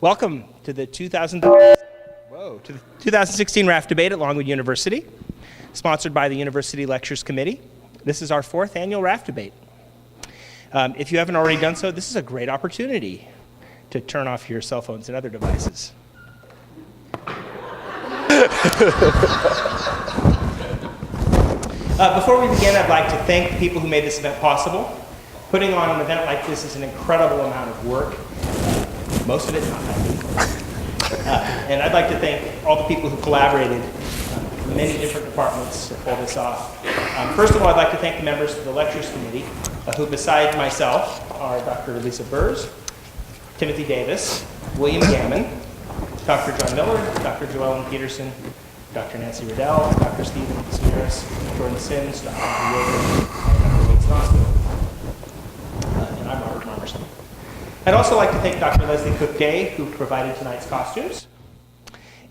Welcome to the 2016 Raft Debate at Longwood University, sponsored by the University Lectures Committee. This is our 4th annual Raft Debate. If you haven't already done so, this is a great opportunity to turn off your cell phones and other devices. Before we begin, I'd like to thank the people who made this event possible. Putting on an event like this is an incredible amount of work. Most of it not that good. And I'd like to thank all the people who collaborated, many different departments to pull this off. First of all, I'd like to thank the members of the Lectures Committee, who beside myself are Dr. Lisa Burrs, Timothy Davis, William Gammon, Dr. John Miller, Dr. Joellen Peterson, Dr. Nancy Riddell, Dr. Stephen Samiris, Jordan Sims, Dr. Andrew Yeager, and Dr. Wade Snosfield. And I'm Robert Marmerson. I'd also like to thank Dr. Leslie Cook-Day, who provided tonight's costumes,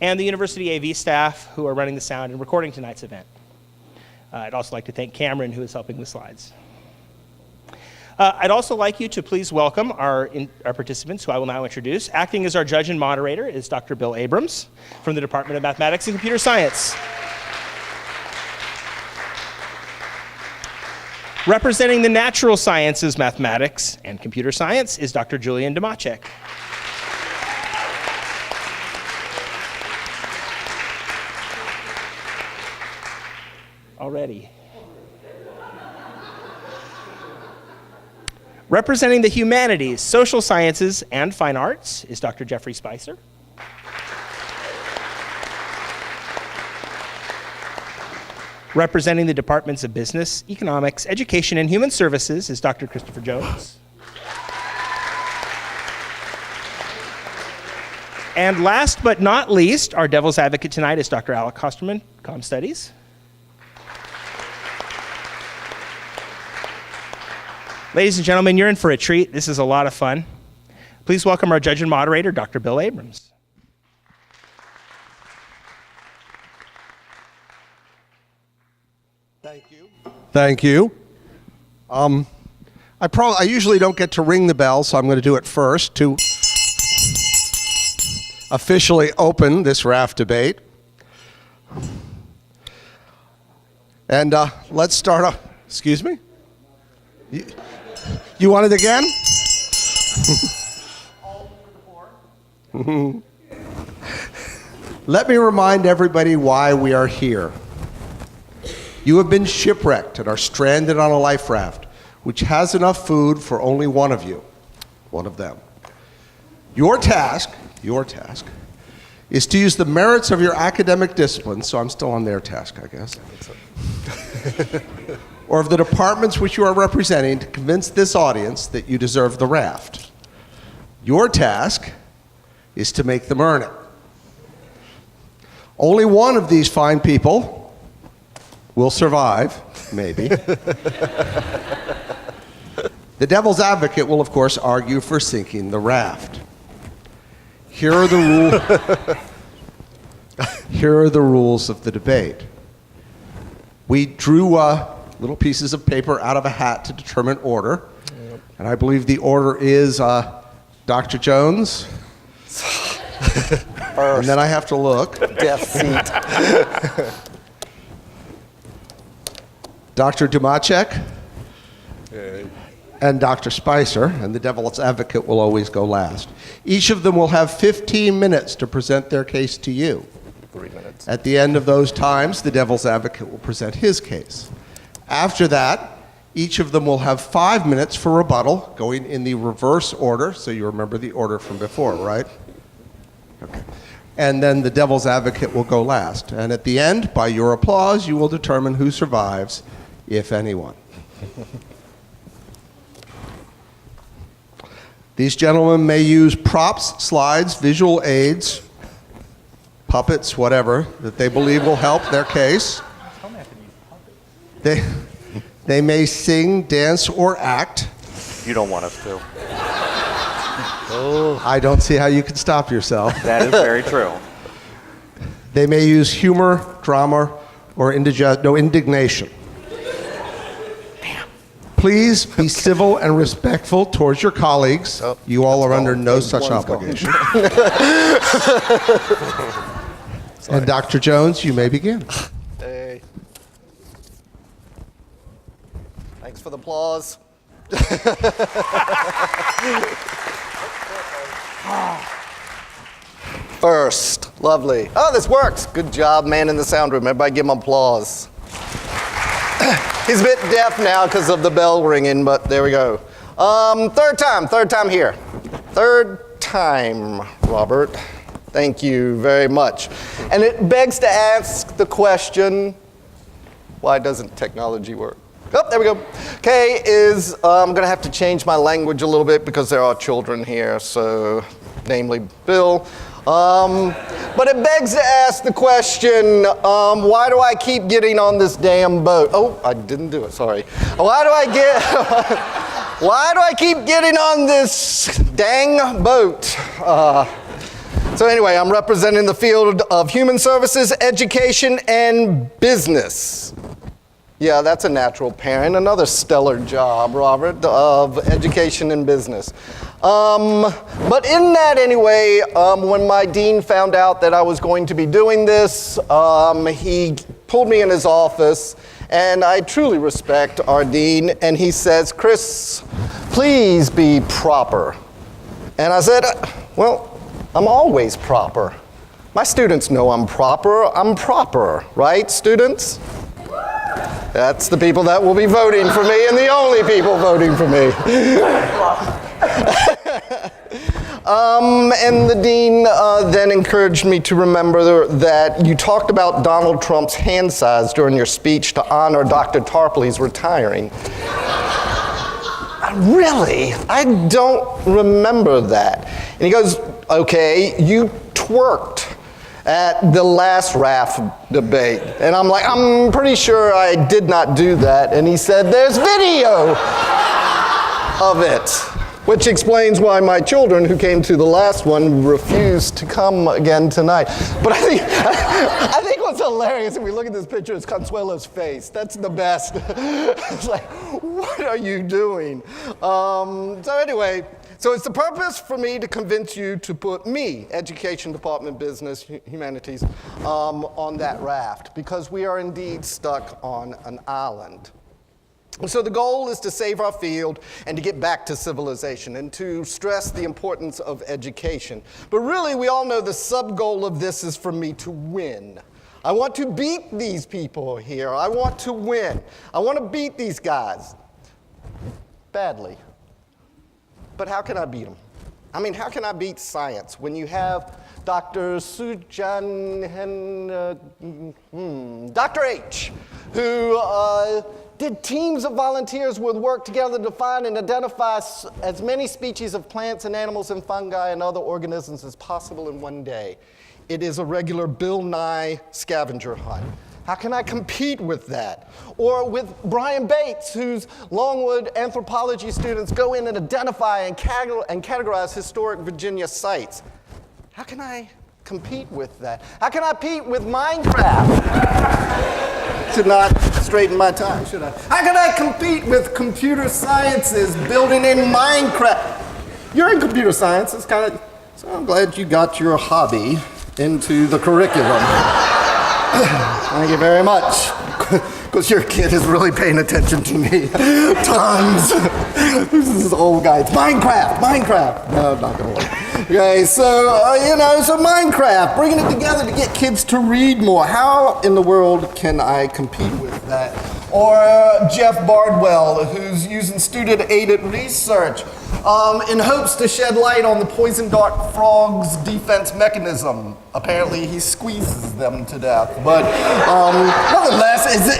and the University AV staff who are running the sound and recording tonight's event. I'd also like to thank Cameron, who is helping with slides. I'd also like you to please welcome our participants, who I will now introduce. Acting as our judge and moderator is Dr. Bill Abrams from the Department of Mathematics and Computer Science. Representing the natural sciences, mathematics, and computer science is Dr. Julian Domacek. Already. Representing the humanities, social sciences, and fine arts is Dr. Jeffrey Spicer. Representing the departments of business, economics, education, and human services is Dr. Christopher Jones. And last but not least, our devil's advocate tonight is Dr. Alec Hosterman, Comm Studies. Ladies and gentlemen, you're in for a treat. This is a lot of fun. Please welcome our judge and moderator, Dr. Bill Abrams. Thank you. I usually don't get to ring the bell, so I'm going to do it first to officially open this Raft debate. And let's start off. Excuse me? You want it again? Let me remind everybody why we are here. You have been shipwrecked and are stranded on a life raft, which has enough food for only one of you, one of them. Your task is to use the merits of your academic discipline, so I'm still on their task, I guess, or of the departments which you are representing to convince this audience that you deserve the raft. Your task is to make them earn it. Only one of these fine people will survive, maybe. The devil's advocate will, of course, argue for sinking the raft. Here are the rules of the debate. We drew little pieces of paper out of a hat to determine order. Yep. And I believe the order is Dr. Jones. And then I have to look. Death seat. Dr. Domacek and Dr. Spicer, and the devil's advocate will always go last. Each of them will have 15 minutes to present their case to you. 3 minutes. At the end of those times, the devil's advocate will present his case. After that, each of them will have 5 minutes for rebuttal, going in the reverse order, so you remember the order from before, right? Okay. And then the devil's advocate will go last. And at the end, by your applause, you will determine who survives, if anyone. These gentlemen may use props, slides, visual aids, puppets, whatever, that they believe will help their case. They may sing, dance, or act. You don't want us to. Oh. I don't see how you can stop yourself. That is very true. They may use humor, drama, or indignation. Damn. Please be civil and respectful towards your colleagues. Oh, You all are that's under gone. no Page such one's gone. obligation. And Dr. Jones, you may begin. Hey. Thanks for the applause. First, lovely. Oh, this works. Good job, man in the sound room. Everybody give him applause. He's a bit deaf now because of the bell ringing, but there we go. Third time here. Third time, Robert. Thank you very much. And it begs to ask the question, why doesn't technology work? Oh, there we go. Okay, I'm going to have to change my language a little bit because there are children here, so namely Bill. But it begs to ask the question, why do I keep getting on this damn boat? Oh, I didn't do it, sorry. Why do I keep getting on this dang boat? So anyway, I'm representing the field of human services, education, and business. Yeah, that's a natural pairing. Another stellar job, Robert, of education and business. But in that anyway, when my dean found out that I was going to be doing this, he pulled me in his office, and I truly respect our dean, and he says, "Chris, please be proper." And I said, well, I'm always proper. My students know I'm proper, right, students? That's the people that will be voting for me and the only people voting for me. And the dean then encouraged me to remember that you talked about Donald Trump's hand size during your speech to honor Dr. Tarpley's retiring. Really? I don't remember that. And he goes, okay, you twerked at the last Raft debate. And I'm like, I'm pretty sure I did not do that. And he said, there's video of it, which explains why my children who came to the last one refused to come again tonight. But I think what's hilarious, if we look at this picture, is Consuelo's face. That's the best. It's like, what are you doing? So anyway, so it's the purpose for me to convince you to put me, Education Department, Business, Humanities, on that raft, because we are indeed stuck on an island. So the goal is to save our field and to get back to civilization and to stress the importance of education. But really, we all know the sub-goal of this is for me to win. I want to beat these people here. I want to win. I want to beat these guys badly. But how can I beat them? I mean, how can I beat science when you have Dr. Dr. H, who did teams of volunteers would work together to find and identify as many species of plants and animals and fungi and other organisms as possible in one day. It is a regular Bill Nye scavenger hunt. How can I compete with that? Or with Brian Bates, whose Longwood anthropology students go in and identify and categorize historic Virginia sites. How can I compete with that? How can I compete with Minecraft? Should not straighten my tie, should I? How can I compete with computer sciences building in Minecraft? You're in computer science, it's kind of, so I'm glad you got your hobby into the curriculum. Thank you very much, because your kid is really paying attention to me. Tons. This is old guy. It's Minecraft. No, not gonna work. Okay, so, so Minecraft, bringing it together to get kids to read more. How in the world can I compete with that? Or Jeff Bardwell, who's using student-aided research in hopes to shed light on the poison dart frog's defense mechanism. Apparently, he squeezes them to death. But nonetheless, it's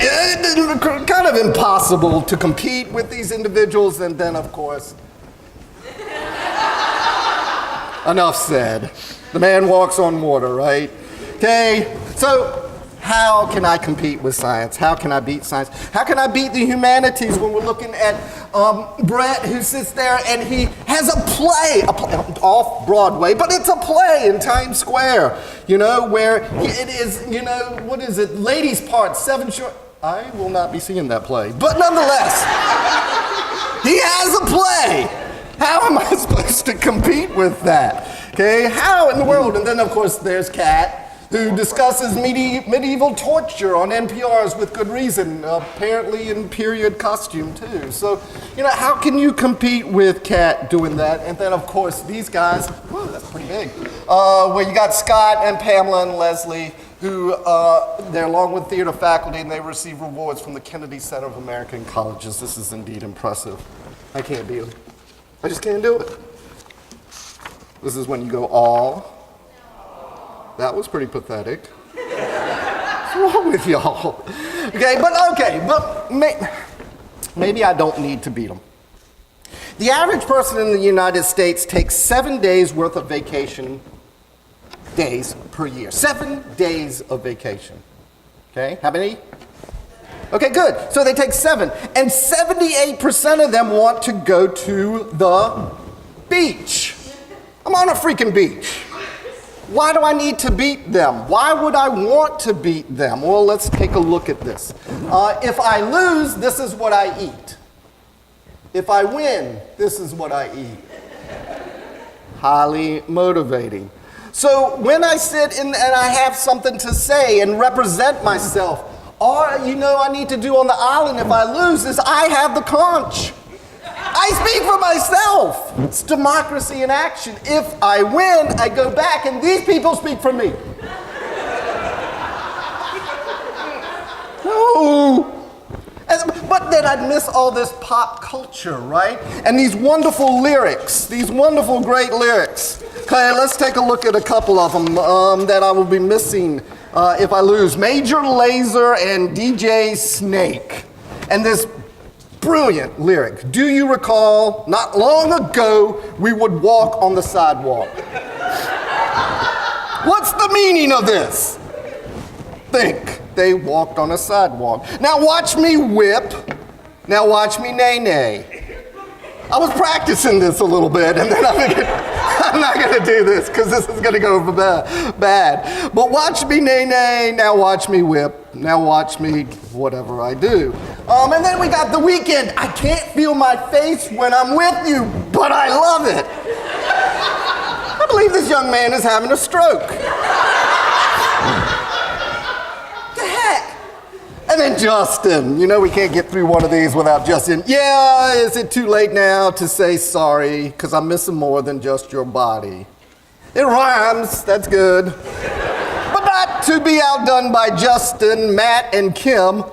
kind of impossible to compete with these individuals. And then, of course, enough said. The man walks on water, right? Okay, so how can I compete with science? How can I beat science? How can I beat the humanities when we're looking at Brett, who sits there and he has a play off Broadway, but it's a play in Times Square, where it is, what is it, Ladies' Part, 7 short. I will not be seeing that play, but nonetheless. He has a play. How am I supposed to compete with that? Okay, how in the world? And then, of course, there's Kat, who discusses medieval torture on NPR's with good reason, apparently in period costume, too. So, how can you compete with Kat doing that? And then, of course, these guys, whoa, that's pretty big, where you got Scott and Pamela and Leslie, who they're Longwood Theater faculty, and they receive rewards from the Kennedy Center of American Colleges. This is indeed impressive. I can't beat them. I just can't do it. This is when you go, all. That was pretty pathetic. What's wrong with y'all? But maybe I don't need to beat them. The average person in the United States takes 7 days worth of vacation days per year. 7 days of vacation. Okay, how many? Okay, good. So they take 7. And 78% of them want to go to the beach. I'm on a freaking beach. Why do I need to beat them? Why would I want to beat them? Well, let's take a look at this. If I lose, this is what I eat. If I win, this is what I eat. Highly motivating. So when I sit and I have something to say and represent myself, all I need to do on the island if I lose is I have the conch. I speak for myself. It's democracy in action. If I win, I go back and these people speak for me. No. But then I'd miss all this pop culture, right? And these wonderful lyrics, these wonderful, great lyrics. Okay, let's take a look at a couple of them that I will be missing if I lose. Major Lazer and DJ Snake. And this brilliant lyric. Do you recall, not long ago, we would walk on the sidewalk? What's the meaning of this? Think. They walked on a sidewalk. Now watch me whip. Now watch me nay-nay. I was practicing this a little bit, and then I'm not going to do this because this is going to go bad. But watch me nay-nay. Now watch me whip. Now watch me whatever I do. And then we got The Weeknd. I can't feel my face when I'm with you, but I love it. I believe this young man is having a stroke. And then Justin, we can't get through one of these without Justin. Yeah, is it too late now to say sorry? Because I'm missing more than just your body. It rhymes, that's good. But not to be outdone by Justin, Matt, and Kim,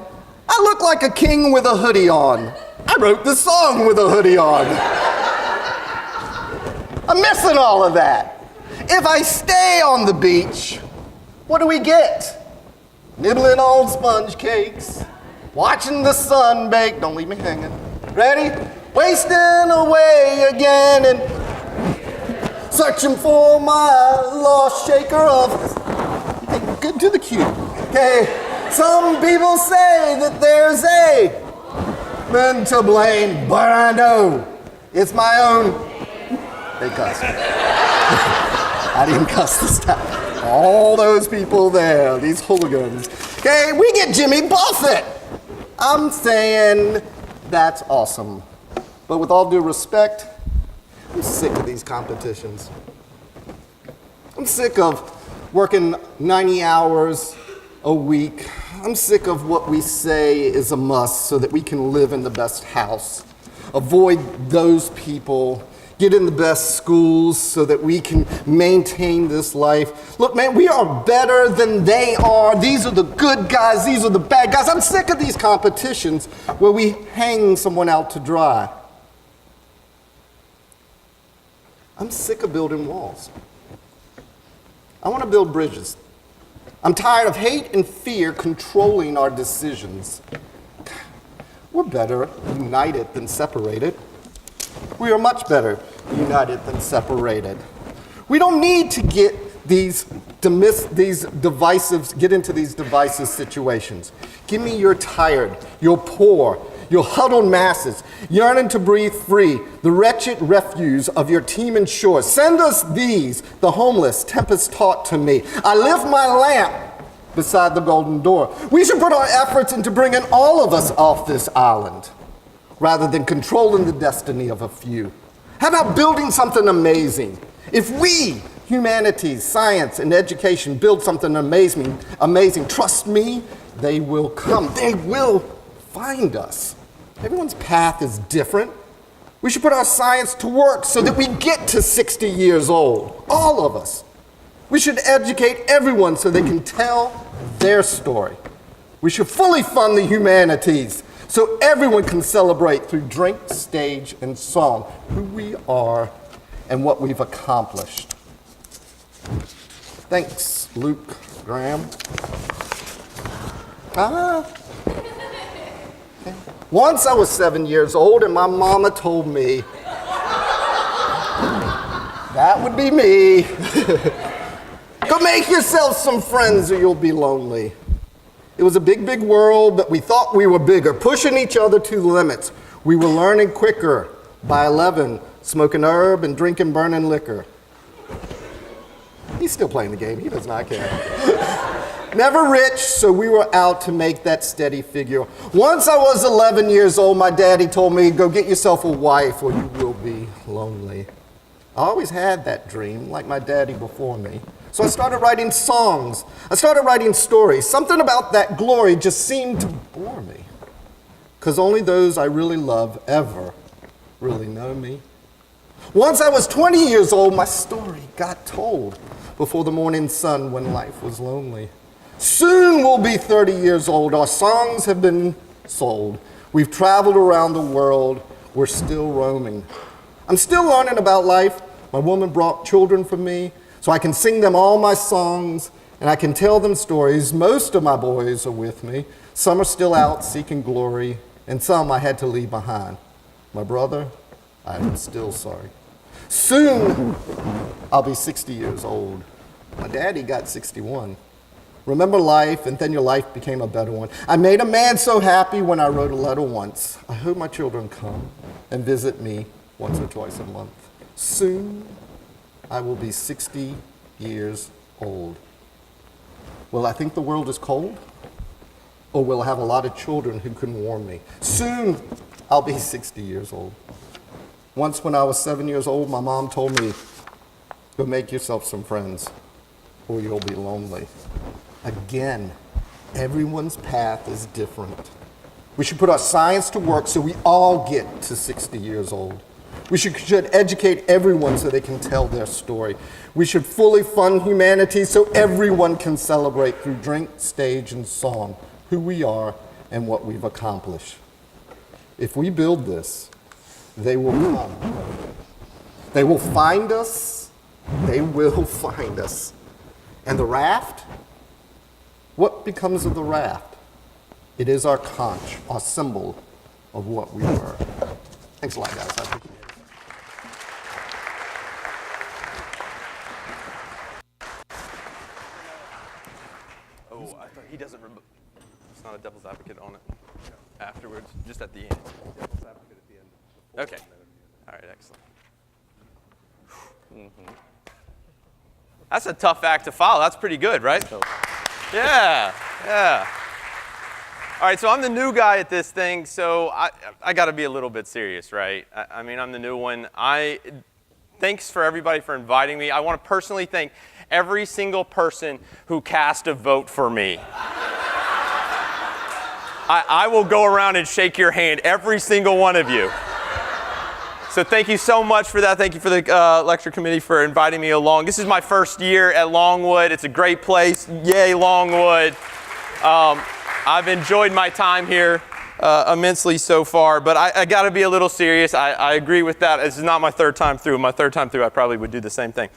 I look like a king with a hoodie on. I wrote this song with a hoodie on. I'm missing all of that. If I stay on the beach, what do we get? Nibbling on sponge cakes, watching the sun bake. Don't leave me hanging. Ready? Wasting away again and searching for my lost shaker of. Hey, good to the cue. Okay. Some people say that there's a man to blame, but I know it's my own. They cussed. I didn't cuss this time. All those people there, these hooligans. Okay, we get Jimmy Buffett. I'm saying that's awesome. But with all due respect, I'm sick of these competitions. I'm sick of working 90 hours a week. I'm sick of what we say is a must so that we can live in the best house. Avoid those people. Get in the best schools so that we can maintain this life. Look, man, we are better than they are. These are the good guys. These are the bad guys. I'm sick of these competitions where we hang someone out to dry. I'm sick of building walls. I want to build bridges. I'm tired of hate and fear controlling our decisions. We're better united than separated. We are much better united than separated. We don't need to get into these divisive situations. Give me your tired, your poor, your huddled masses, yearning to breathe free, the wretched refuse of your teem and shore. Send us these, the homeless, tempest taught to me. I lift my lamp beside the golden door. We should put our efforts into bringing all of us off this island. rather than controlling the destiny of a few? How about building something amazing? If we, humanities, science, and education, build something amazing, trust me, they will come. They will find us. Everyone's path is different. We should put our science to work so that we get to 60 years old, all of us. We should educate everyone so they can tell their story. We should fully fund the humanities so everyone can celebrate through drink, stage, and song who we are and what we've accomplished. Thanks, Luke Graham. Once I was 7 years old and my mama told me, that would be me. Go make yourself some friends or you'll be lonely. It was a big, big world, but we thought we were bigger, pushing each other to the limits. We were learning quicker. By 11, smoking herb and drinking burning liquor. He's still playing the game. He does not care. Never rich, so we were out to make that steady figure. Once I was 11 years old, my daddy told me, go get yourself a wife or you will be lonely. I always had that dream, like my daddy before me. So I started writing songs. I started writing stories. Something about that glory just seemed to bore me. Because only those I really love ever really know me. Once I was 20 years old, my story got told before the morning sun when life was lonely. Soon we'll be 30 years old. Our songs have been sold. We've traveled around the world. We're still roaming. I'm still learning about life. My woman brought children for me, so I can sing them all my songs, and I can tell them stories. Most of my boys are with me. Some are still out seeking glory, and some I had to leave behind. My brother, I'm still sorry. Soon, I'll be 60 years old. My daddy got 61. Remember life, and then your life became a better one. I made a man so happy when I wrote a letter once. I hope my children come and visit me once or twice a month. Soon, I will be 60 years old. Will I think the world is cold? Or will I have a lot of children who can warm me? Soon, I'll be 60 years old. Once when I was 7 years old, my mom told me, go make yourself some friends, or you'll be lonely. Again, everyone's path is different. We should put our science to work so we all get to 60 years old. We should educate everyone so they can tell their story. We should fully fund humanity so everyone can celebrate through drink, stage, and song who we are and what we've accomplished. If we build this, they will come. They will find us. They will find us. And the raft? What becomes of the raft? It is our conch, our symbol of what we were. Thanks a lot, guys. I appreciate it. Oh, I thought he doesn't. It's not a devil's advocate on it. Afterwards, just at the end. Devil's advocate at the end. Okay. All right. Excellent. Mm-hmm. That's a tough act to follow. That's pretty good, right? Yeah. All right, so I'm the new guy at this thing, so I got to be a little bit serious, right? I mean, I'm the new one. Thanks for everybody for inviting me. I want to personally thank every single person who cast a vote for me. I will go around and shake your hand, every single one of you. So thank you so much for that. Thank you for the lecture committee for inviting me along. This is my first year at Longwood. It's a great place. Yay, Longwood. I've enjoyed my time here immensely so far, but I got to be a little serious. I agree with that. This is not my third time through. My third time through, I probably would do the same thing.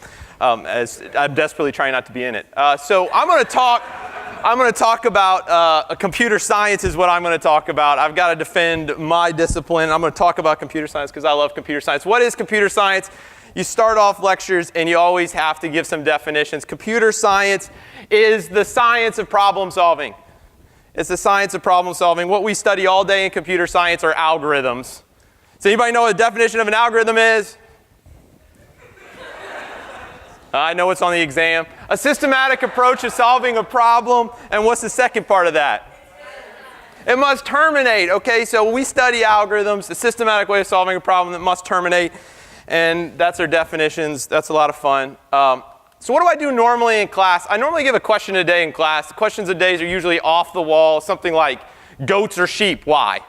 As I'm desperately trying not to be in it. So I'm going to talk about computer science is what I'm going to talk about. I've got to defend my discipline. I'm going to talk about computer science because I love computer science. What is computer science? You start off lectures and you always have to give some definitions. Computer science is the science of problem solving. It's the science of problem solving. What we study all day in computer science are algorithms. Does anybody know what the definition of an algorithm is? I know it's on the exam. A systematic approach to solving a problem. And what's the second part of that? It must terminate, okay? So we study algorithms, a systematic way of solving a problem that must terminate, and that's our definitions. That's a lot of fun. So what do I do normally in class? I normally give a question a day in class. The questions a day are usually off the wall, something like goats or sheep, why?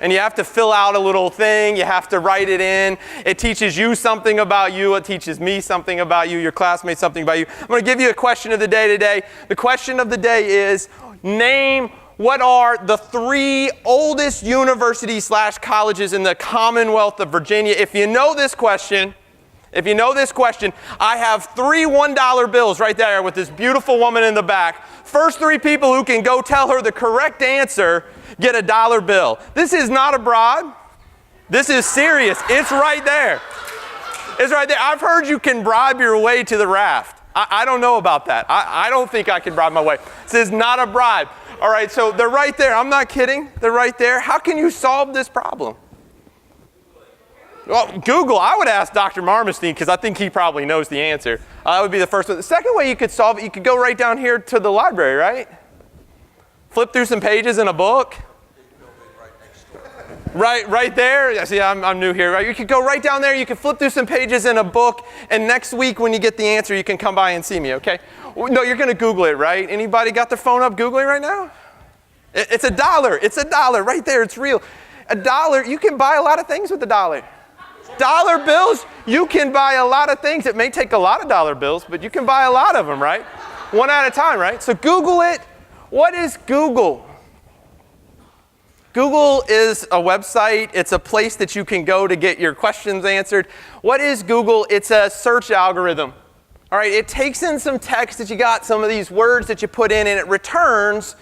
And you have to fill out a little thing. You have to write it in. It teaches you something about you. It teaches me something about you, your classmates something about you. I'm going to give you a question of the day today. The question of the day is, name what are the 3 oldest universities/colleges in the Commonwealth of Virginia. If you know this question, I have 3 $1 bills right there with this beautiful woman in the back. First 3 people who can go tell her the correct answer get a $1 bill. This is not a bribe. This is serious. It's right there. It's right there. I've heard you can bribe your way to the Raft. I don't know about that. I don't think I can bribe my way. This is not a bribe. All right, so they're right there. I'm not kidding. They're right there. How can you solve this problem? Well, Google. I would ask Dr. Marmestein because I think he probably knows the answer. That would be the first one. The second way you could solve it, you could go right down here to the library, right? Flip through some pages in a book. Right there. See, I'm new here. Right? You could go right down there. You can flip through some pages in a book, and next week when you get the answer, you can come by and see me. Okay? No, you're going to Google it, right? Anybody got their phone up Googling right now? It's $1. It's $1 right there. It's real. $1. You can buy a lot of things with $1. $1 bills. You can buy a lot of things. It may take a lot of $1 bills, but you can buy a lot of them, right? One at a time, right? So Google it. What is Google? Google is a website. It's a place that you can go to get your questions answered. What is Google? It's a search algorithm. All right, it takes in some text that you got, some of these words that you put in, and it returns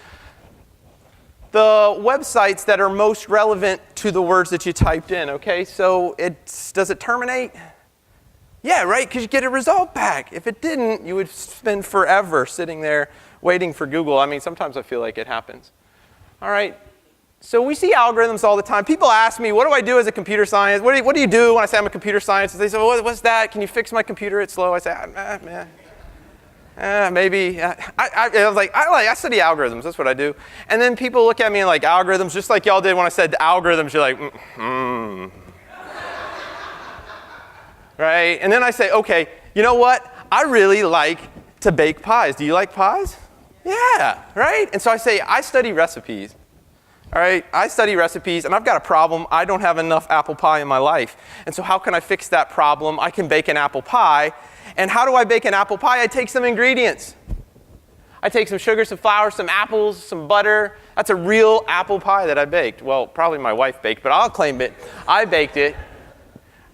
the websites that are most relevant to the words that you typed in, okay? So does it terminate? Yeah, right, because you get a result back. If it didn't, you would spend forever sitting there waiting for Google. I mean, sometimes I feel like it happens. All right. So we see algorithms all the time. People ask me, what do I do as a computer scientist? What do you do when I say I'm a computer scientist? They say, well, what's that? Can you fix my computer? It's slow. I say, maybe. I study algorithms. That's what I do. And then people look at me and like, algorithms, just like y'all did when I said algorithms. You're like, Right? And then I say, okay, you know what? I really like to bake pies. Do you like pies? Yeah, right? And so I say, I study recipes. All right, I study recipes, and I've got a problem. I don't have enough apple pie in my life. And so how can I fix that problem? I can bake an apple pie. And how do I bake an apple pie? I take some ingredients. I take some sugar, some flour, some apples, some butter. That's a real apple pie that I baked. Well, probably my wife baked, but I'll claim it. I baked it.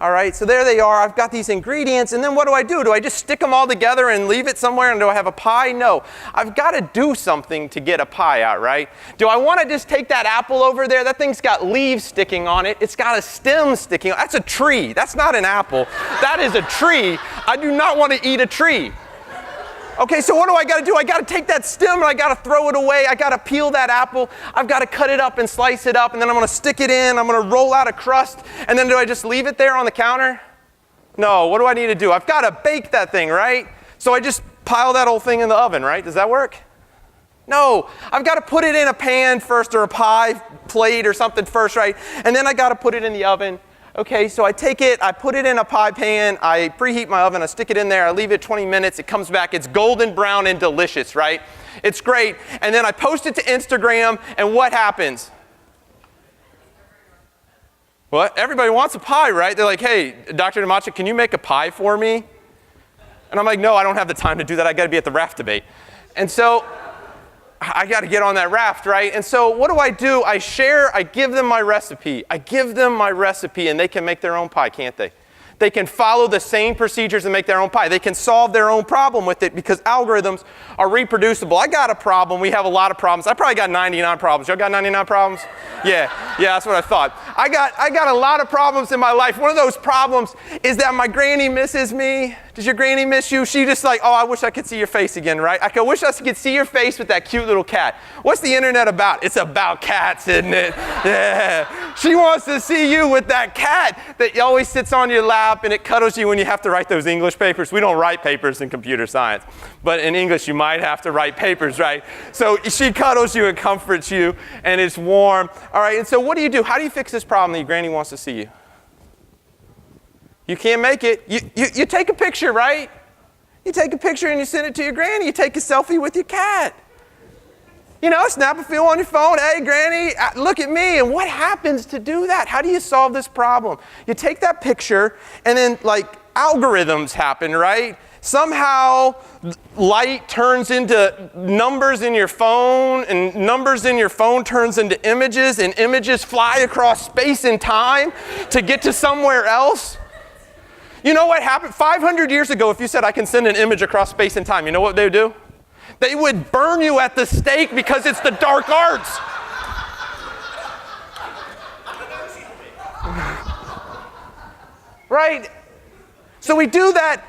All right, so there they are. I've got these ingredients, and then what do? Do I just stick them all together and leave it somewhere, and do I have a pie? No. I've got to do something to get a pie out, right? Do I want to just take that apple over there? That thing's got leaves sticking on it. It's got a stem sticking on it. That's a tree. That's not an apple. That is a tree. I do not want to eat a tree. Okay, so what do I got to do? I got to take that stem and I got to throw it away. I got to peel that apple. I've got to cut it up and slice it up, and then I'm going to stick it in. I'm going to roll out a crust, and then do I just leave it there on the counter? No, what do I need to do? I've got to bake that thing, right? So I just pile that whole thing in the oven, right? Does that work? No, I've got to put it in a pan first, or a pie plate or something first, right? And then I got to put it in the oven. Okay, so I take it, I put it in a pie pan, I preheat my oven, I stick it in there, I leave it 20 minutes, it comes back, it's golden brown and delicious, right? It's great. And then I post it to Instagram, and what happens? What? Everybody wants a pie, right? They're like, hey, Dr. Demacha, can you make a pie for me? And I'm like, no, I don't have the time to do that. I got to be at the Raft debate. And so I got to get on that Raft, right? And so what do? I give them my recipe. And they can make their own pie, can't they? They can follow the same procedures and make their own pie. They can solve their own problem with it because algorithms are reproducible. I got a problem. We have a lot of problems. I probably got 99 problems. Y'all got 99 problems? Yeah, that's what I thought. I got a lot of problems in my life. One of those problems is that my granny misses me. Does your granny miss you? She just like, oh, I wish I could see your face again, right? I wish I could see your face with that cute little cat. What's the internet about? It's about cats, isn't it? Yeah. She wants to see you with that cat that always sits on your lap lap, and it cuddles you when you have to write those English papers. We don't write papers in computer science, but in English you might have to write papers, right? So she cuddles you and comforts you, and it's warm. All right, and so what do? How do you fix this problem that your granny wants to see you? You can't make it. You take a picture, right? You take a picture and you send it to your granny. You take a selfie with your cat. You know, snap a feel on your phone. Hey, Granny, look at me. And what happens to do that? How do you solve this problem? You take that picture, and then, like, algorithms happen, right? Somehow, light turns into numbers in your phone, and numbers in your phone turns into images, and images fly across space and time to get to somewhere else. You know what happened? 500 years ago, if you said, I can send an image across space and time, you know what they would do? They would burn you at the stake because it's the dark arts. Right? So we do that,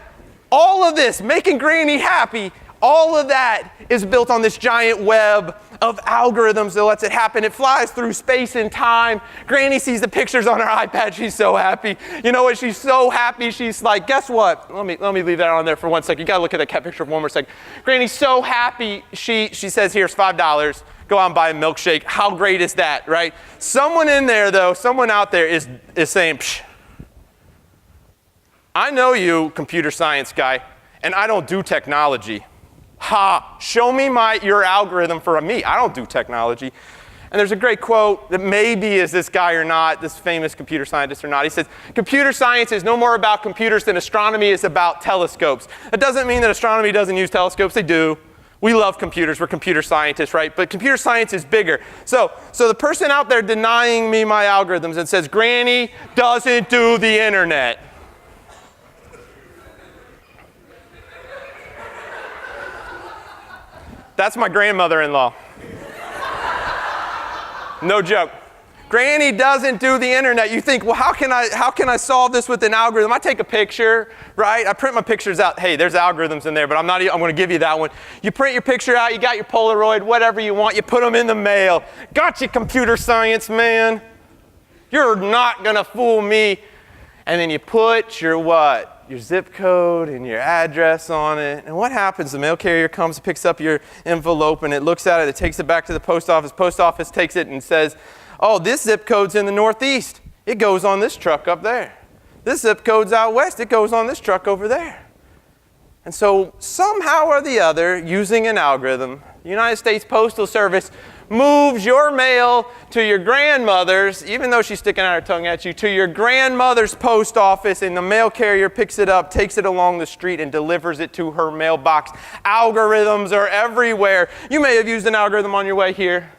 all of this, making Granny happy, all of that is built on this giant web of algorithms that lets it happen. It flies through space and time. Granny sees the pictures on her iPad. She's so happy. You know what? She's so happy. She's like, guess what? Let me leave that on there for 1 second. You got to look at that cat picture for one more second. Granny's so happy. She says, here's $5. Go out and buy a milkshake. How great is that, right? Someone in there, though, someone out there is saying, psh, I know you, computer science guy, and I don't do technology. Ha, show me your algorithm for me. I don't do technology. And there's a great quote that maybe is this guy or not, this famous computer scientist or not. He says, computer science is no more about computers than astronomy is about telescopes. That doesn't mean that astronomy doesn't use telescopes. They do. We love computers. We're computer scientists, right? But computer science is bigger. So the person out there denying me my algorithms and says, Granny doesn't do the internet. That's my grandmother-in-law. No joke. Granny doesn't do the internet. You think, well, how can I solve this with an algorithm? I take a picture, right? I print my pictures out. Hey, there's algorithms in there, but I'm going to give you that one. You print your picture out, you got your Polaroid, whatever you want, you put them in the mail. Gotcha, computer science, man. You're not going to fool me. And then you put your what? Your zip code and your address on it. And what happens? The mail carrier comes, picks up your envelope, and it looks at it. It takes it back to the post office. Post office takes it and says, oh, this zip code's in the Northeast. It goes on this truck up there. This zip code's out west. It goes on this truck over there. And so somehow or the other, using an algorithm, the United States Postal Service moves your mail to your grandmother's, even though she's sticking out her tongue at you, to your grandmother's post office, and the mail carrier picks it up, takes it along the street, and delivers it to her mailbox. Algorithms are everywhere. You may have used an algorithm on your way here.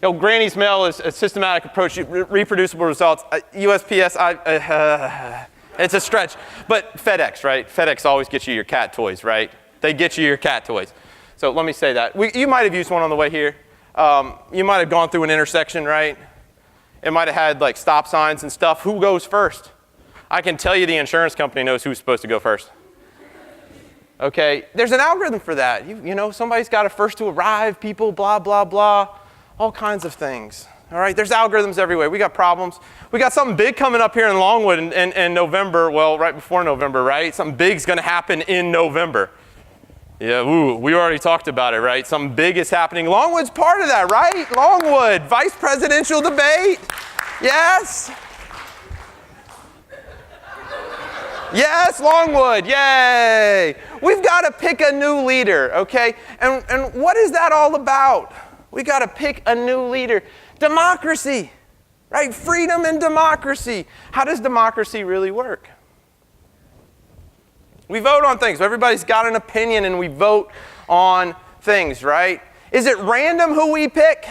You know, Granny's mail is a systematic approach, reproducible results. USPS, it's a stretch. But FedEx, right? FedEx always gets you your cat toys, right? They get you your cat toys. So let me say that. You might have used one on the way here. You might have gone through an intersection, right? It might have had like stop signs and stuff. Who goes first? I can tell you the insurance company knows who's supposed to go first. Okay, there's an algorithm for that. You know, somebody's got a first to arrive, people, blah, blah, blah, all kinds of things. All right, there's algorithms everywhere. We got problems. We got something big coming up here in Longwood in November, well, right before November, right? Something big's going to happen in November. Yeah, we already talked about it, right? Something big is happening. Longwood's part of that, right? Longwood, vice presidential debate. Yes. Yes, Longwood, yay. We've got to pick a new leader, okay? And what is that all about? We got to pick a new leader. Democracy, right? Freedom and democracy. How does democracy really work? We vote on things. Everybody's got an opinion and we vote on things, right? Is it random who we pick?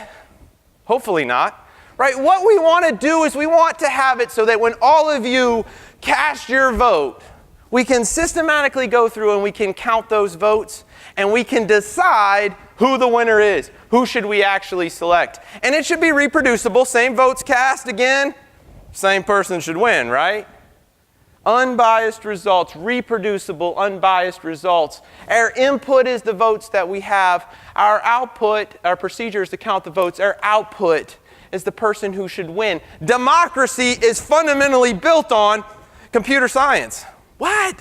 Hopefully not, right? What we want to do is we want to have it so that when all of you cast your vote, we can systematically go through and we can count those votes and we can decide who the winner is. Who should we actually select? And it should be reproducible. Same votes cast again, same person should win, right? Unbiased results, reproducible, unbiased results. Our input is the votes that we have. Our output, our procedure is to count the votes. Our output is the person who should win. Democracy is fundamentally built on Computer science. What?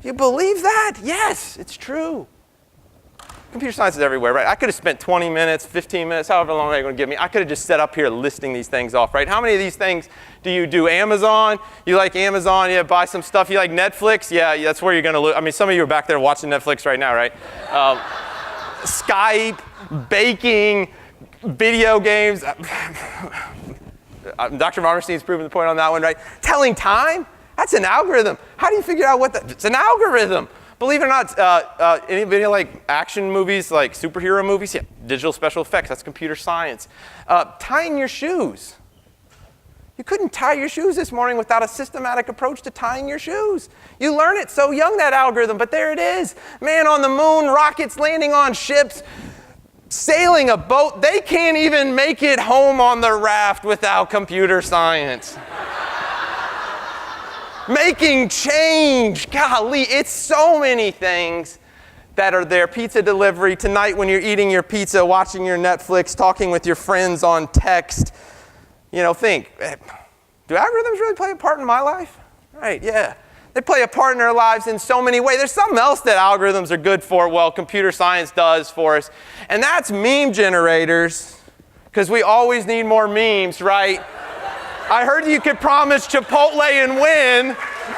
You believe that? Yes, it's true. Computer science is everywhere, right? I could have spent 20 minutes, 15 minutes, however long they're going to give me. I could have just set up here listing these things off, right? How many of these things do you do? Amazon? You like Amazon? Yeah, buy some stuff. You like Netflix? Yeah, that's where you're going to lose. I mean, some of you are back there watching Netflix right now, right? Skype, baking, video games. Dr. Varmestein's proven the point on that one, right? Telling time? That's an algorithm. How do you figure out what that? It's an algorithm. Believe it or not, anybody like action movies, like superhero movies? Yeah, digital special effects, that's computer science. Tying your shoes. You couldn't tie your shoes this morning without a systematic approach to tying your shoes. You learn it so young, that algorithm, but there it is. Man on the moon, rockets landing on ships, sailing a boat. They can't even make it home on the raft without computer science. Making change, golly, it's so many things that are there. Pizza delivery, tonight when you're eating your pizza, watching your Netflix, talking with your friends on text. You know, think, do algorithms really play a part in my life? Right, yeah. They play a part in our lives in so many ways. There's something else that algorithms are good for, well, computer science does for us, and that's meme generators, because we always need more memes, right? I heard you could promise Chipotle and win.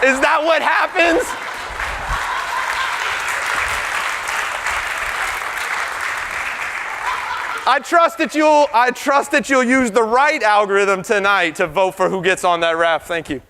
Is that what happens? I trust that you'll use the right algorithm tonight to vote for who gets on that raft. Thank you.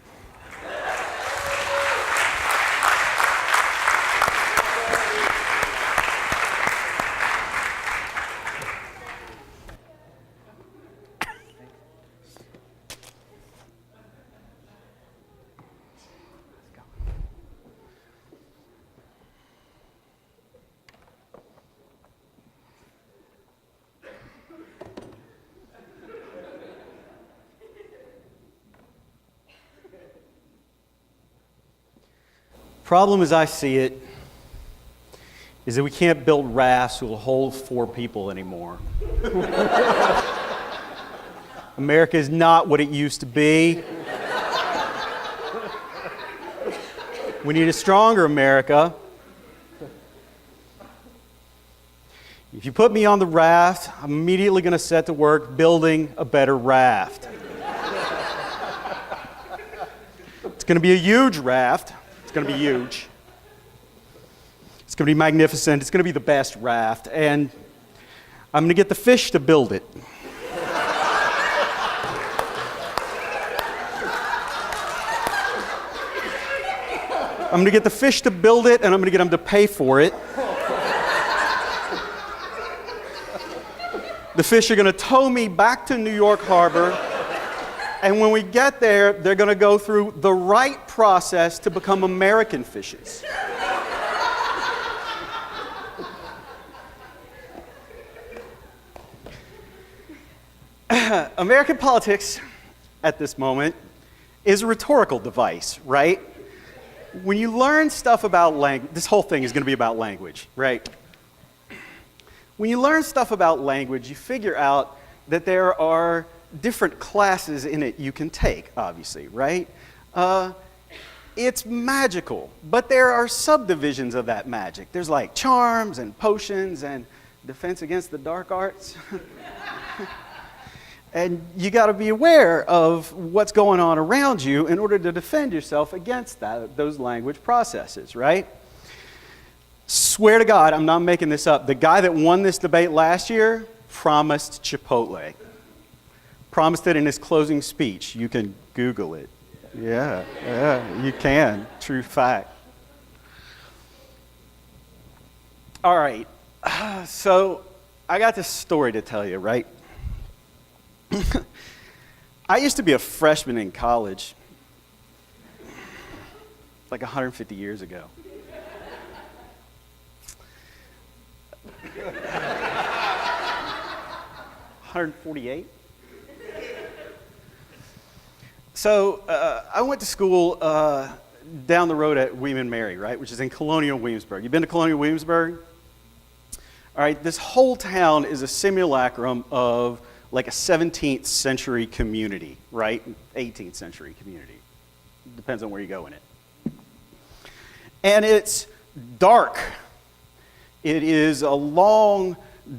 Problem as I see it is that we can't build rafts that will hold 4 people anymore. America is not what it used to be. We need a stronger America. If you put me on the raft, I'm immediately going to set to work building a better raft. It's going to be a huge raft. It's going to be huge. It's going to be magnificent. It's going to be the best raft. And I'm going to get the fish to build it. I'm going to get the fish to build it, and I'm going to get them to pay for it. The fish are going to tow me back to New York Harbor. And when we get there, they're going to go through the right process to become American fishes. American politics at this moment is a rhetorical device, right? When you learn stuff about language, this whole thing is going to be about language, right? When you learn stuff about language, you figure out that there are different classes in it you can take, obviously, right? It's magical, but there are subdivisions of that magic. There's like charms and potions and defense against the dark arts. And you got to be aware of what's going on around you in order to defend yourself against those language processes, right? Swear to God, I'm not making this up. The guy that won this debate last year promised Chipotle. Promised it in his closing speech. You can Google it. Yeah, you can. True fact. All right. So I got this story to tell you, right? I used to be a freshman in college, like 150 years ago. 148? So I went to school down the road at William and Mary, right, which is in Colonial Williamsburg. You been to Colonial Williamsburg? All right, this whole town is a simulacrum of like a 17th century community, right? 18th century community. Depends on where you go in it. And it's dark. It is a long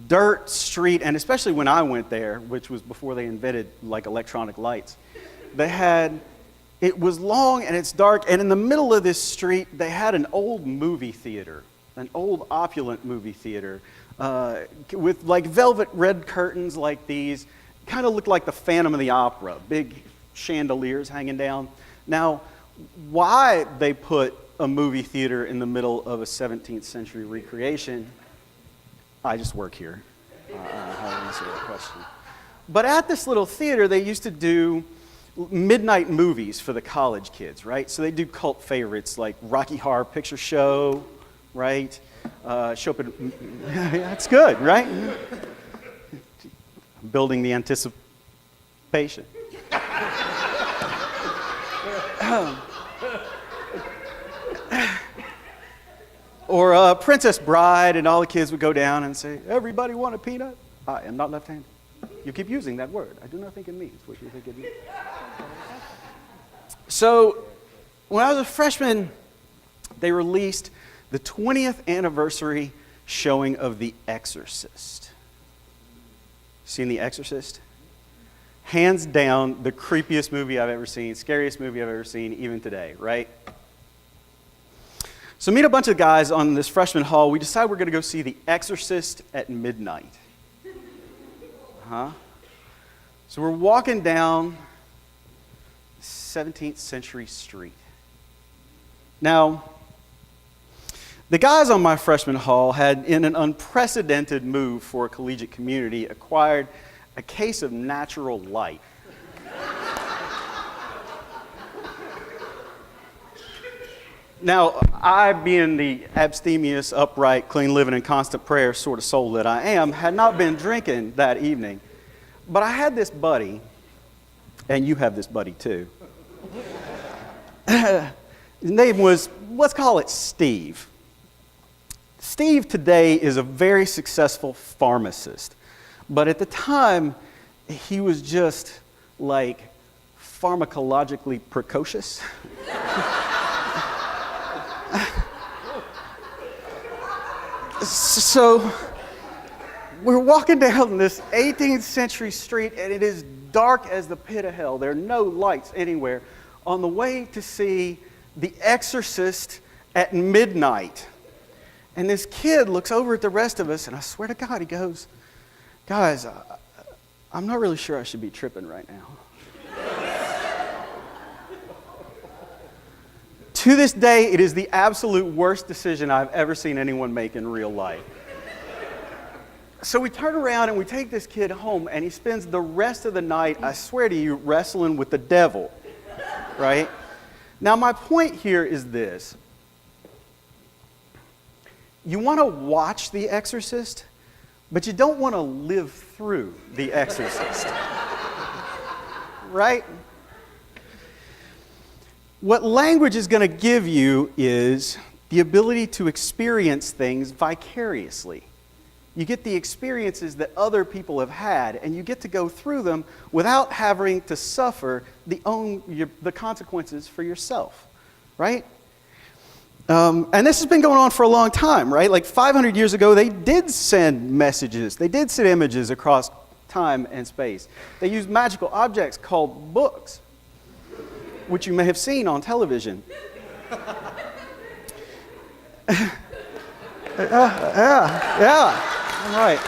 dirt street, and especially when I went there, which was before they invented like electronic lights, it was long and it's dark, and in the middle of this street, they had an old movie theater, an old opulent movie theater, with like velvet red curtains like these. Kind of looked like the Phantom of the Opera, big chandeliers hanging down. Now, why they put a movie theater in the middle of a 17th century recreation, I just work here. I don't know how to answer that question. But at this little theater, they used to do midnight movies for the college kids, right? So they do cult favorites like Rocky Horror Picture Show, right? That's good, right? Building the anticipation. Or Princess Bride, and all the kids would go down and say, "Everybody want a peanut? I am not left-handed." You keep using that word. I do not think it means what you think it means. So, when I was a freshman, they released the 20th anniversary showing of The Exorcist. Seen The Exorcist? Hands down, the creepiest movie I've ever seen, scariest movie I've ever seen, even today, right? So meet a bunch of guys on this freshman hall. We decide we're going to go see The Exorcist at midnight. So we're walking down 17th century street. Now, the guys on my freshman hall had, in an unprecedented move for a collegiate community, acquired a case of natural light. Now, I, being the abstemious, upright, clean living, and constant prayer sort of soul that I am, had not been drinking that evening. But I had this buddy, and you have this buddy too. His name was, let's call it Steve. Steve today is a very successful pharmacist. But at the time, he was just like pharmacologically precocious. So we're walking down this 18th century street, and it is dark as the pit of hell. There are no lights anywhere. On the way to see The Exorcist at midnight. And this kid looks over at the rest of us, and I swear to God, he goes, "Guys, I'm not really sure I should be tripping right now." To this day, it is the absolute worst decision I've ever seen anyone make in real life. So we turn around and we take this kid home, and he spends the rest of the night, I swear to you, wrestling with the devil, right? Now, my point here is this. You want to watch The Exorcist, but you don't want to live through The Exorcist, right? What language is going to give you is the ability to experience things vicariously. You get the experiences that other people have had, and you get to go through them without having to suffer the consequences for yourself, right? And this has been going on for a long time, right? Like 500 years ago, they did send messages. They did send images across time and space. They used magical objects called books, which you may have seen on television. All right.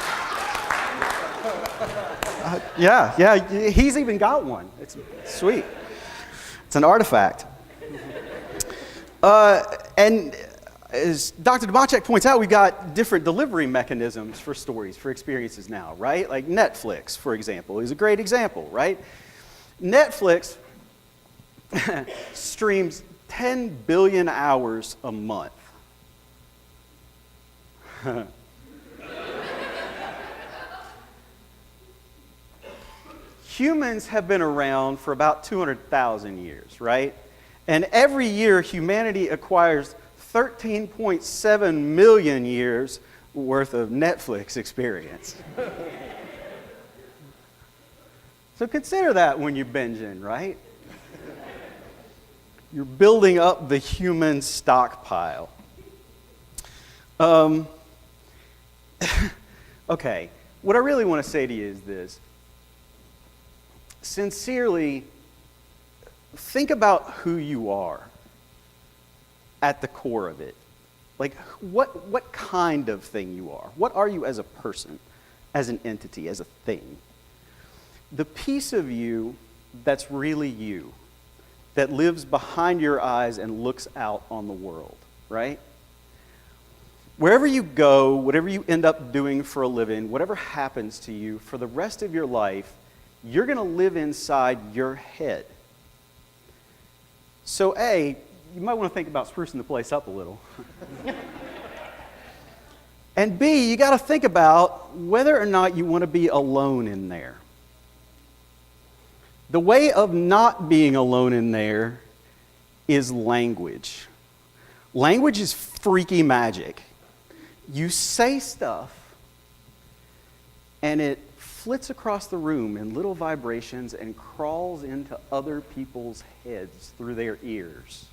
He's even got one. It's sweet. It's an artifact. And as Dr. Dubacek points out, we've got different delivery mechanisms for stories, for experiences now, right? Like Netflix, for example, is a great example, right? Netflix streams 10 billion hours a month. Humans have been around for about 200,000 years, right? And every year, humanity acquires 13.7 million years worth of Netflix experience. So consider that when you're binging, right? You're building up the human stockpile. Okay, what I really want to say to you is this. Sincerely, think about who you are at the core of it. Like, what kind of thing you are. What are you as a person, as an entity, as a thing? The piece of you that's really you, that lives behind your eyes and looks out on the world, right? Wherever you go, whatever you end up doing for a living, whatever happens to you, for the rest of your life, you're going to live inside your head. So A, you might want to think about sprucing the place up a little. And B, you got to think about whether or not you want to be alone in there. The way of not being alone in there is language. Language is freaky magic. You say stuff, and it flits across the room in little vibrations and crawls into other people's heads through their ears.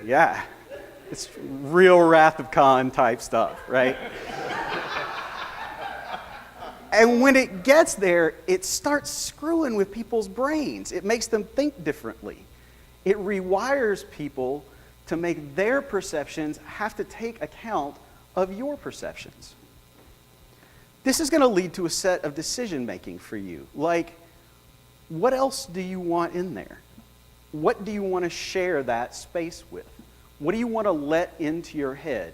Yeah, it's real Wrath of Khan type stuff, right? And when it gets there, it starts screwing with people's brains. It makes them think differently. It rewires people to make their perceptions have to take account of your perceptions. This is going to lead to a set of decision making for you. Like, what else do you want in there? What do you want to share that space with? What do you want to let into your head?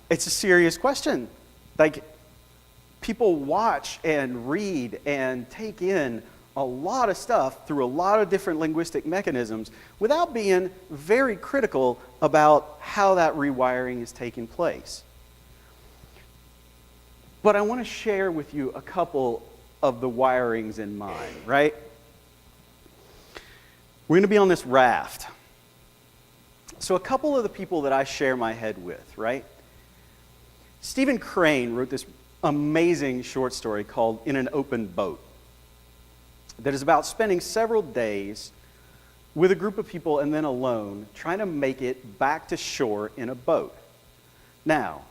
It's a serious question. Like, people watch and read and take in a lot of stuff through a lot of different linguistic mechanisms without being very critical about how that rewiring is taking place. But I want to share with you a couple of the wirings in mind, right? We're going to be on this raft. So a couple of the people that I share my head with, right? Stephen Crane wrote this amazing short story called In an Open Boat that is about spending several days with a group of people and then alone trying to make it back to shore in a boat. Now,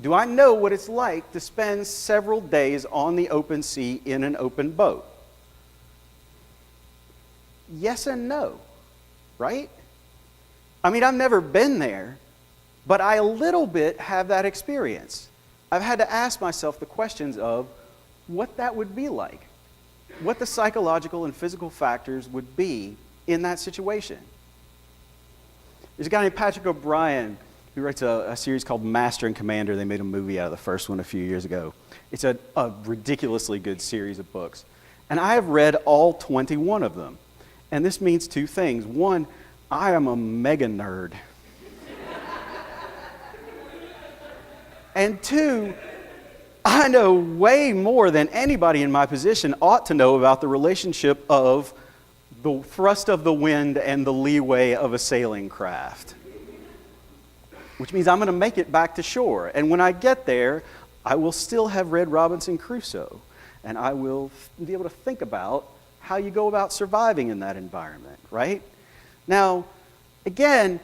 do I know what it's like to spend several days on the open sea in an open boat? Yes and no, right? I mean, I've never been there, but I a little bit have that experience. I've had to ask myself the questions of what that would be like, what the psychological and physical factors would be in that situation. There's a guy named Patrick O'Brien who writes a series called Master and Commander. They made a movie out of the first one a few years ago. It's a ridiculously good series of books. And I have read all 21 of them. And this means two things. One, I am a mega nerd. And two, I know way more than anybody in my position ought to know about the relationship of the thrust of the wind and the leeway of a sailing craft. Which means I'm going to make it back to shore. And when I get there, I will still have read Robinson Crusoe. And I will be able to think about how you go about surviving in that environment, right? Now, again,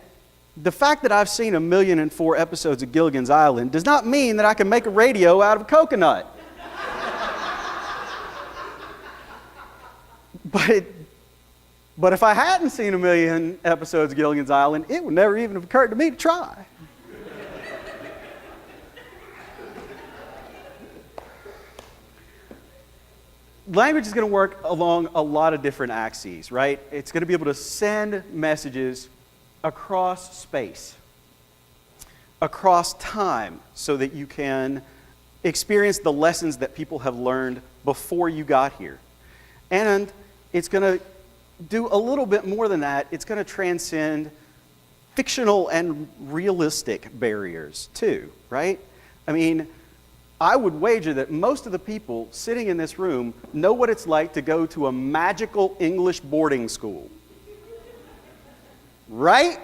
the fact that I've seen 1,000,004 episodes of Gilligan's Island does not mean that I can make a radio out of a coconut. But if I hadn't seen 1,000,000 episodes of Gilligan's Island, it would never even have occurred to me to try. Language is going to work along a lot of different axes, right? It's going to be able to send messages across space, across time, so that you can experience the lessons that people have learned before you got here. And it's going to do a little bit more than that. It's going to transcend fictional and realistic barriers too, right? I mean, I would wager that most of the people sitting in this room know what it's like to go to a magical English boarding school. Right?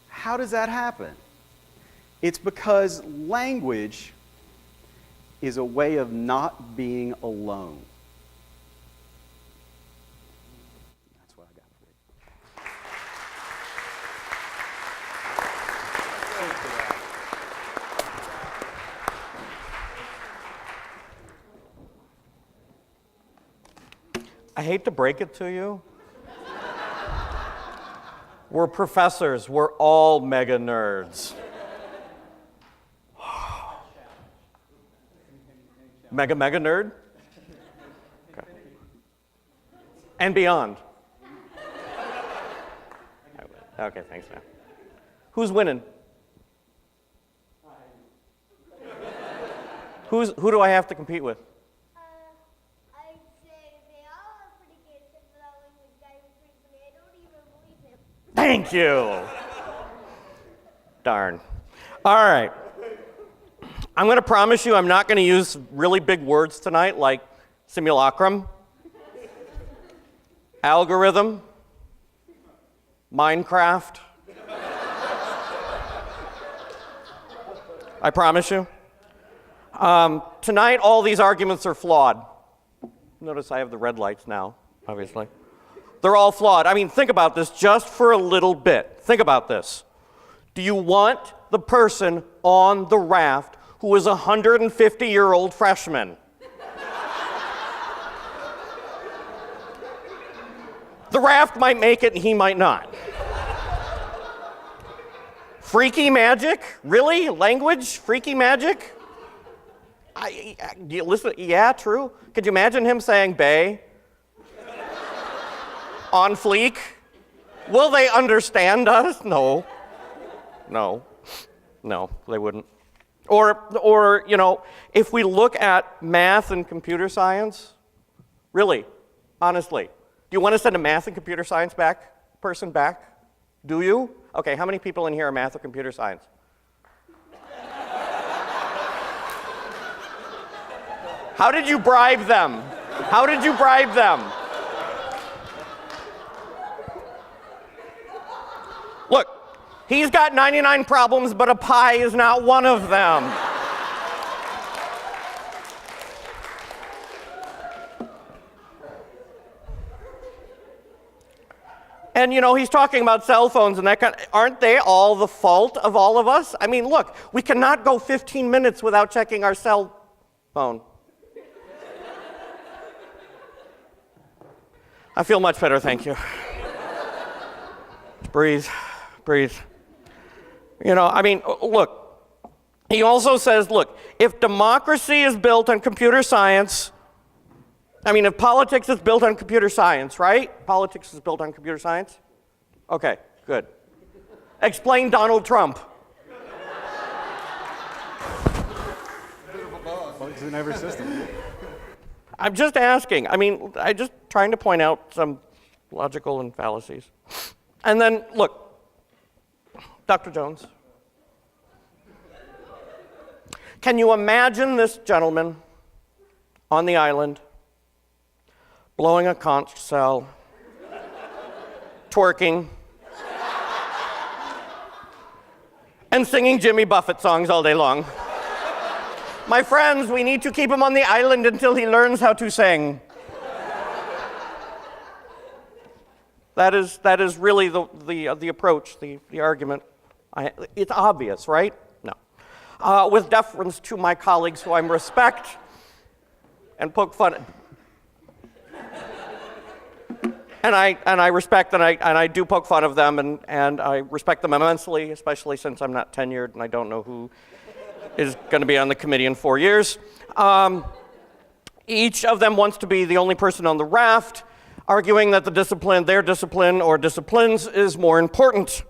How does that happen? It's because language is a way of not being alone. That's what I got for you. I hate to break it to you. We're professors. We're all mega nerds. Mega nerd? Okay. And beyond. Okay, thanks, man. Who's winning? Who do I have to compete with? I'd say they all are pretty good except for that language guy who's pretty funny. I don't even believe him. Thank you. Darn. All right. I'm going to promise you I'm not going to use really big words tonight like simulacrum, algorithm, Minecraft. I promise you. Tonight, all these arguments are flawed. Notice I have the red lights now, obviously. They're all flawed. I mean, think about this just for a little bit. Think about this. Do you want the person on the raft who is a 150-year-old freshman? The raft might make it and he might not. Freaky magic? Really? Language? Freaky magic? Listen, yeah, true. Could you imagine him saying "bae"? On fleek? Will they understand us? No, they wouldn't. Or, you know, if we look at math and computer science, really, honestly, do you want to send a math and computer science person back? Do you? Okay, how many people in here are math or computer science? How did you bribe them? How did you bribe them? Look, he's got 99 problems, but a pie is not one of them. And you know, he's talking about cell phones and that kind of, aren't they all the fault of all of us? I mean, look, we cannot go 15 minutes without checking our cell phone. I feel much better, thank you. Breathe. You know, I mean, look, he also says, look, if democracy is built on computer science, I mean, if politics is built on computer science, right? Politics is built on computer science? Okay, good. Explain Donald Trump. Bugs in every system. I'm just asking. I mean, I'm just trying to point out some logical and fallacies. And then, look, Dr. Jones, can you imagine this gentleman on the island blowing a conch shell, twerking, and singing Jimmy Buffett songs all day long? My friends, we need to keep him on the island until he learns how to sing. That is really the approach, the argument. It's obvious, right? No. With deference to my colleagues who I respect and poke fun at. And I respect and I do poke fun of them and I respect them immensely, especially since I'm not tenured and I don't know who is going to be on the committee in 4 years. Each of them wants to be the only person on the raft, arguing that their discipline or disciplines is more important.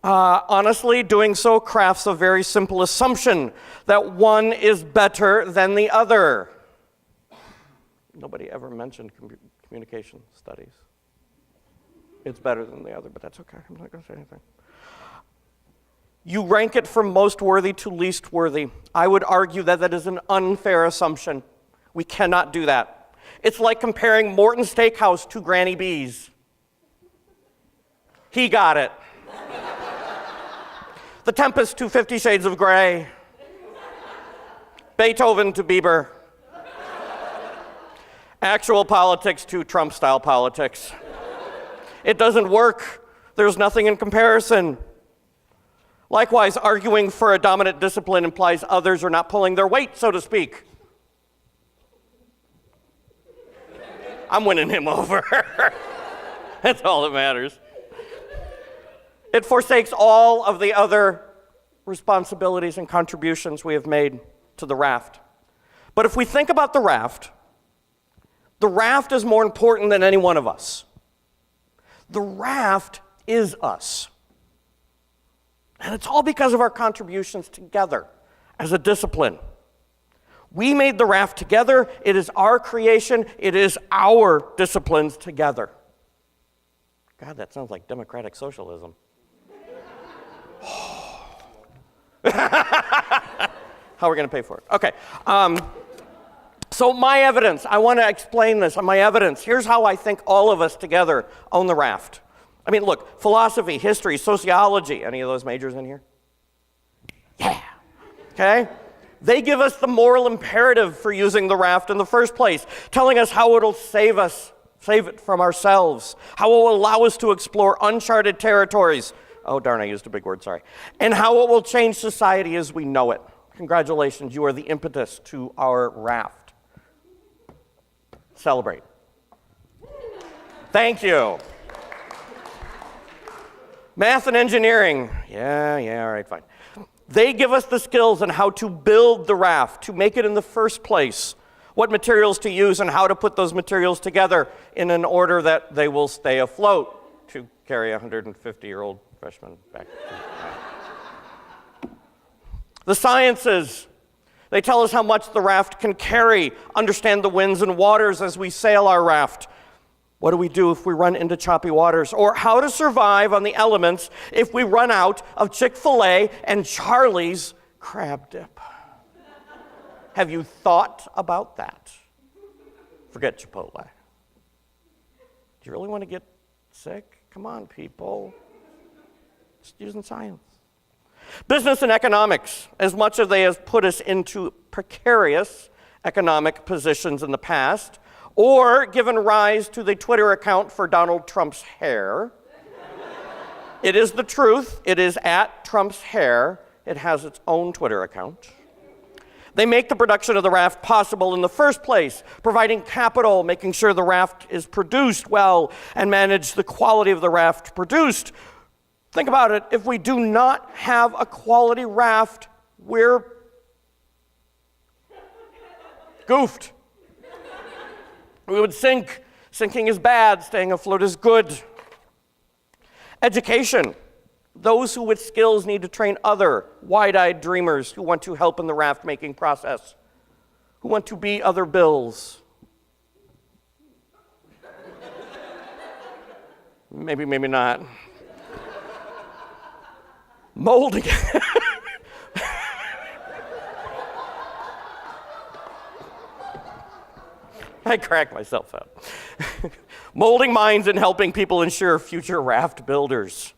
Honestly, doing so crafts a very simple assumption that one is better than the other. Nobody ever mentioned communication studies. It's better than the other, but that's okay. I'm not going to say anything. You rank it from most worthy to least worthy. I would argue that that is an unfair assumption. We cannot do that. It's like comparing Morton Steakhouse to Granny B's. He got it. The Tempest to 50 Shades of Grey. Beethoven to Bieber. Actual politics to Trump-style politics. It doesn't work. There's nothing in comparison. Likewise, arguing for a dominant discipline implies others are not pulling their weight, so to speak. I'm winning him over. That's all that matters. It forsakes all of the other responsibilities and contributions we have made to the raft. But if we think about the raft is more important than any one of us. The raft is us. And it's all because of our contributions together as a discipline. We made the raft together. It is our creation. It is our disciplines together. God, that sounds like democratic socialism. How are we going to pay for it? Okay. So my evidence, I want to explain this. My evidence, here's how I think all of us together own the raft. I mean, look, philosophy, history, sociology, any of those majors in here? Yeah. Okay? They give us the moral imperative for using the raft in the first place, telling us how it'll save it from ourselves, how it will allow us to explore uncharted territories. Oh, darn, I used a big word, sorry. And how it will change society as we know it. Congratulations, you are the impetus to our raft. Celebrate. Thank you. Math and engineering. Yeah, all right, fine. They give us the skills on how to build the raft, to make it in the first place, what materials to use and how to put those materials together in an order that they will stay afloat to carry a 150-year-old freshman back. The sciences, they tell us how much the raft can carry, understand the winds and waters as we sail our raft. What do we do if we run into choppy waters? Or how to survive on the elements if we run out of Chick-fil-A and Charlie's crab dip? Have you thought about that? Forget Chipotle. Do you really want to get sick? Come on, people. Just using science. Business and economics, as much as they have put us into precarious economic positions in the past, or given rise to the Twitter account for Donald Trump's hair. It is the truth. It is at Trump's hair. It has its own Twitter account. They make the production of the raft possible in the first place, providing capital, making sure the raft is produced well, and manage the quality of the raft produced. Think about it. If we do not have a quality raft, we're goofed. We would sink. Sinking is bad. Staying afloat is good. Education. Those who with skills need to train other wide-eyed dreamers who want to help in the raft-making process, who want to be other Bills. Maybe not. Molding. I cracked myself up. Molding minds and helping people ensure future raft builders.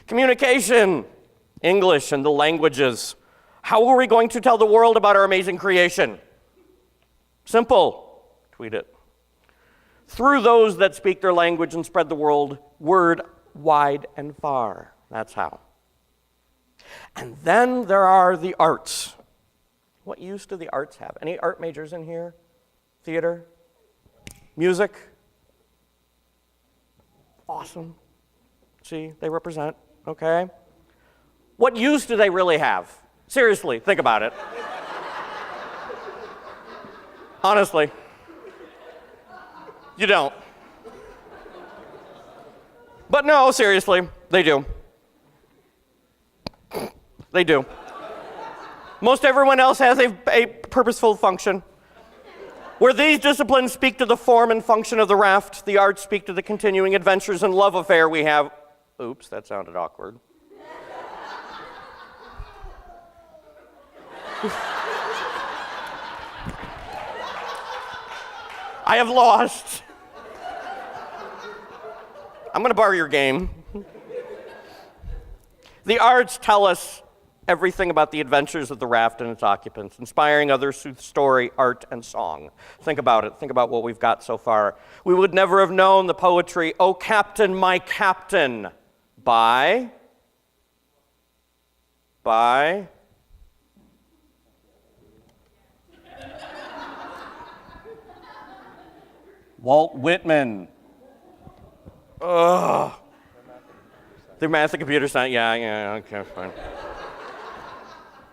Communication, English and the languages. How are we going to tell the world about our amazing creation? Simple. Tweet it. Through those that speak their language and spread the word wide and far. That's how. And then there are the arts. What use do the arts have? Any art majors in here? Theater? Music? Awesome. See, they represent, okay? What use do they really have? Seriously, think about it. Honestly. You don't. But no, seriously, they do. They do. Most everyone else has a purposeful function. Where these disciplines speak to the form and function of the raft, the arts speak to the continuing adventures and love affair we have. Oops, that sounded awkward. I have lost. I'm going to borrow your game. The arts tell us everything about the adventures of the raft and its occupants, inspiring others through story, art, and song. Think about it. Think about what we've got so far. We would never have known the poetry, "O Captain, my Captain," by Walt Whitman. Ugh. The math and computer science, yeah, okay, fine.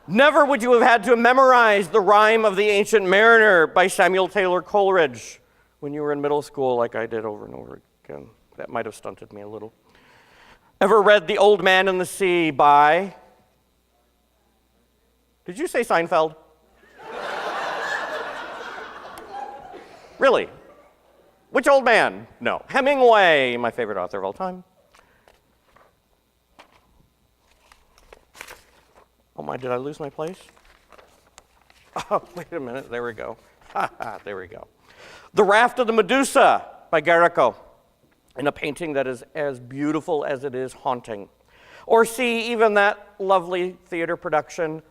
Never would you have had to memorize the Rime of the Ancient Mariner by Samuel Taylor Coleridge when you were in middle school like I did over and over again. That might have stunted me a little. Ever read The Old Man and the Sea by... Did you say Seinfeld? Really? Which old man? No. Hemingway, my favorite author of all time. Oh my, did I lose my place? Oh, wait a minute, there we go. There we go. The Raft of the Medusa by Garrico, in a painting that is as beautiful as it is haunting. Or see even that lovely theater production,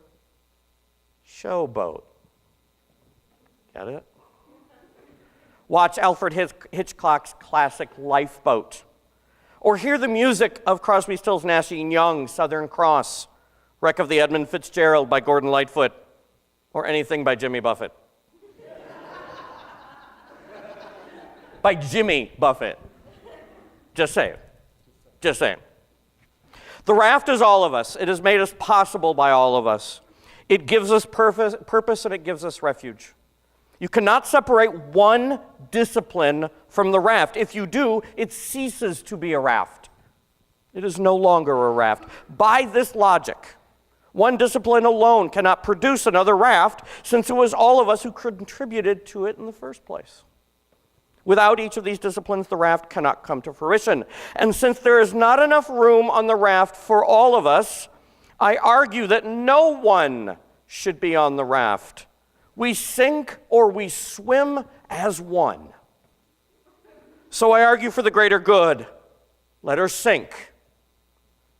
Showboat. Get it? Watch Alfred Hitchcock's classic Lifeboat. Or hear the music of Crosby, Stills, Nash & Young, Southern Cross, Wreck of the Edmund Fitzgerald by Gordon Lightfoot, or anything by Jimmy Buffett. By Jimmy Buffett. Just saying. Just saying. The raft is all of us. It has made us possible by all of us. It gives us purpose and it gives us refuge. You cannot separate one discipline from the raft. If you do, it ceases to be a raft. It is no longer a raft. By this logic, one discipline alone cannot produce another raft, since it was all of us who contributed to it in the first place. Without each of these disciplines, the raft cannot come to fruition. And since there is not enough room on the raft for all of us, I argue that no one should be on the raft. We sink or we swim as one. So I argue for the greater good. Let her sink.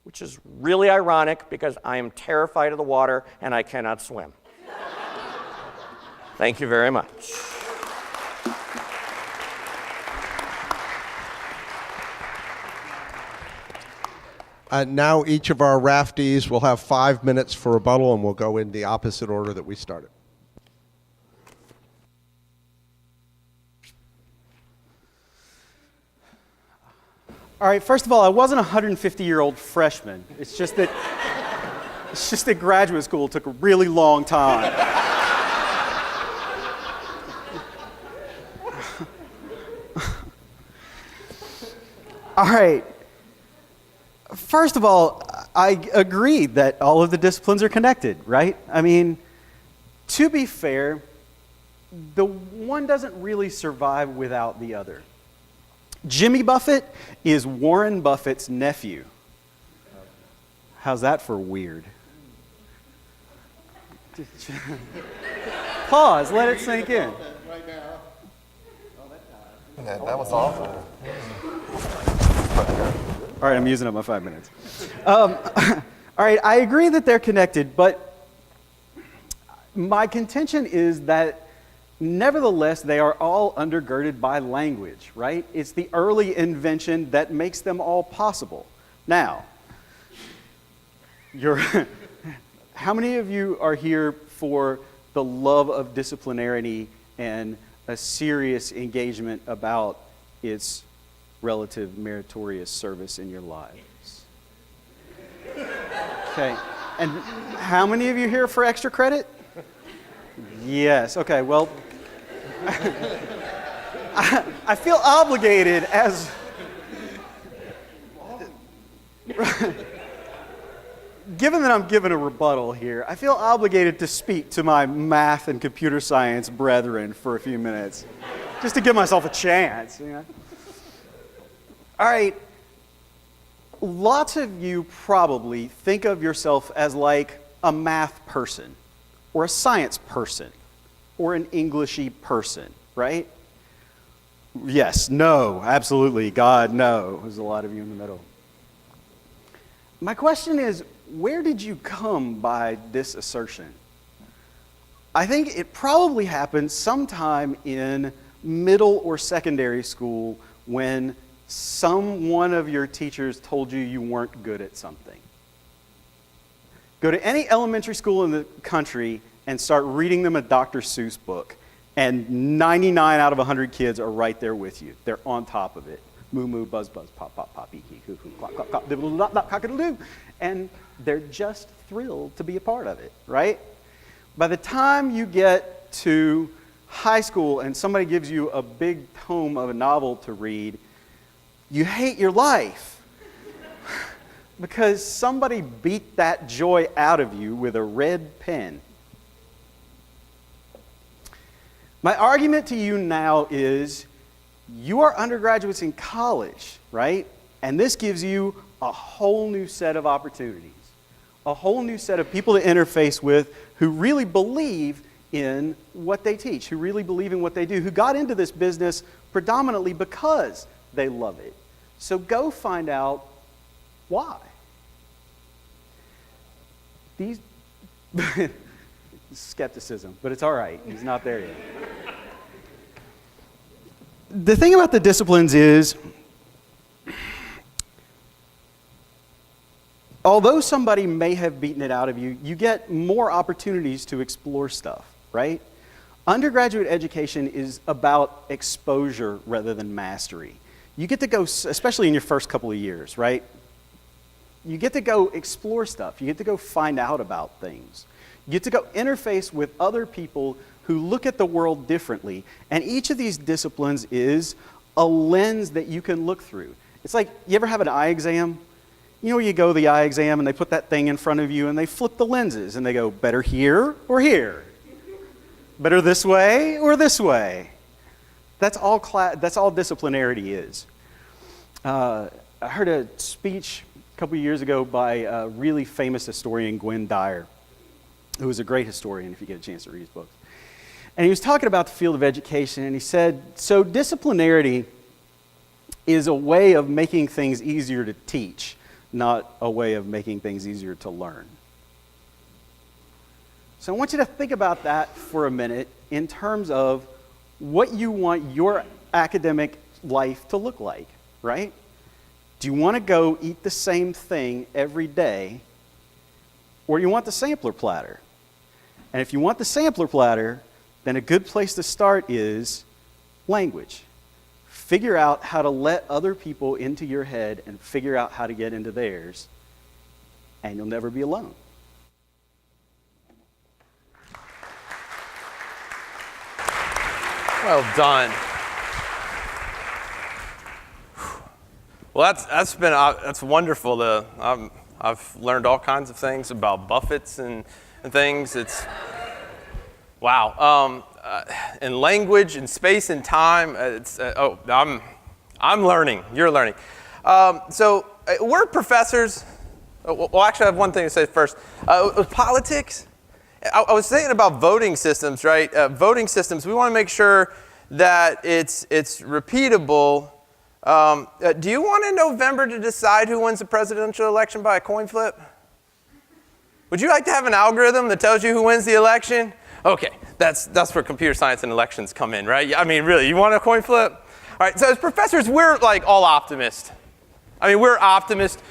Which is really ironic because I am terrified of the water and I cannot swim. Thank you very much. Now each of our raftees will have 5 minutes for rebuttal, and we'll go in the opposite order that we started. All right, first of all, I wasn't a 150-year-old freshman. It's just that graduate school took a really long time. All right. First of all, I agree that all of the disciplines are connected, right? I mean, to be fair, the one doesn't really survive without the other. Jimmy Buffett is Warren Buffett's nephew. How's that for weird? Pause, let it sink in. That was awful. All right, I'm using up my 5 minutes. All right, I agree that they're connected, but my contention is that nevertheless, they are all undergirded by language, right? It's the early invention that makes them all possible. Now, how many of you are here for the love of disciplinarity and a serious engagement about its relative meritorious service in your lives? Okay, and how many of you here for extra credit? Yes, okay, well, I feel obligated as... Given that I'm giving a rebuttal here, I feel obligated to speak to my math and computer science brethren for a few minutes, just to give myself a chance. You know? All right, lots of you probably think of yourself as like a math person, or a science person, or an Englishy person, right? Yes, no, absolutely, God, no. There's a lot of you in the middle. My question is, where did you come by this assertion? I think it probably happened sometime in middle or secondary school when one of your teachers told you weren't good at something. Go to any elementary school in the country and start reading them a Dr. Seuss book, and 99 out of 100 kids are right there with you. They're on top of it. Moo moo, buzz buzz, pop pop pop, ee hee hoo hoo, clop clop clop, diddle dop dop, cock-a-doodle-doo. And they're just thrilled to be a part of it, right? By the time you get to high school and somebody gives you a big tome of a novel to read, you hate your life because somebody beat that joy out of you with a red pen. My argument to you now is you are undergraduates in college, right? And this gives you a whole new set of opportunities, a whole new set of people to interface with who really believe in what they teach, who really believe in what they do, who got into this business predominantly because they love it. So go find out why. These skepticism, but it's all right. He's not there yet. The thing about the disciplines is, although somebody may have beaten it out of you, you get more opportunities to explore stuff, right? Undergraduate education is about exposure rather than mastery. You get to go, especially in your first couple of years, right? You get to go explore stuff. You get to go find out about things. You get to go interface with other people who look at the world differently. And each of these disciplines is a lens that you can look through. It's like, you ever have an eye exam? You know, you go to the eye exam and they put that thing in front of you and they flip the lenses and they go, better here or here? Better this way or this way? That's all disciplinarity is. I heard a speech a couple of years ago by a really famous historian, Gwen Dyer, who was a great historian if you get a chance to read his books. And he was talking about the field of education, and he said, so disciplinarity is a way of making things easier to teach, not a way of making things easier to learn. So I want you to think about that for a minute in terms of what you want your academic life to look like, right? Do you want to go eat the same thing every day, or do you want the sampler platter? And if you want the sampler platter, then a good place to start is language. Figure out how to let other people into your head and figure out how to get into theirs, and you'll never be alone. Well done. Well, that's wonderful. I've learned all kinds of things about Buffets and things. It's wow. In language and space and time, I'm learning. You're learning. So we're professors. Well, actually, I have one thing to say first. Politics. I was thinking about voting systems, right? Voting systems. We want to make sure that it's repeatable. Do you want in November to decide who wins the presidential election by a coin flip? Would you like to have an algorithm that tells you who wins the election? Okay, that's where computer science and elections come in, right? I mean, really, you want a coin flip? All right, so as professors, we're like all optimists. I mean, we're optimists.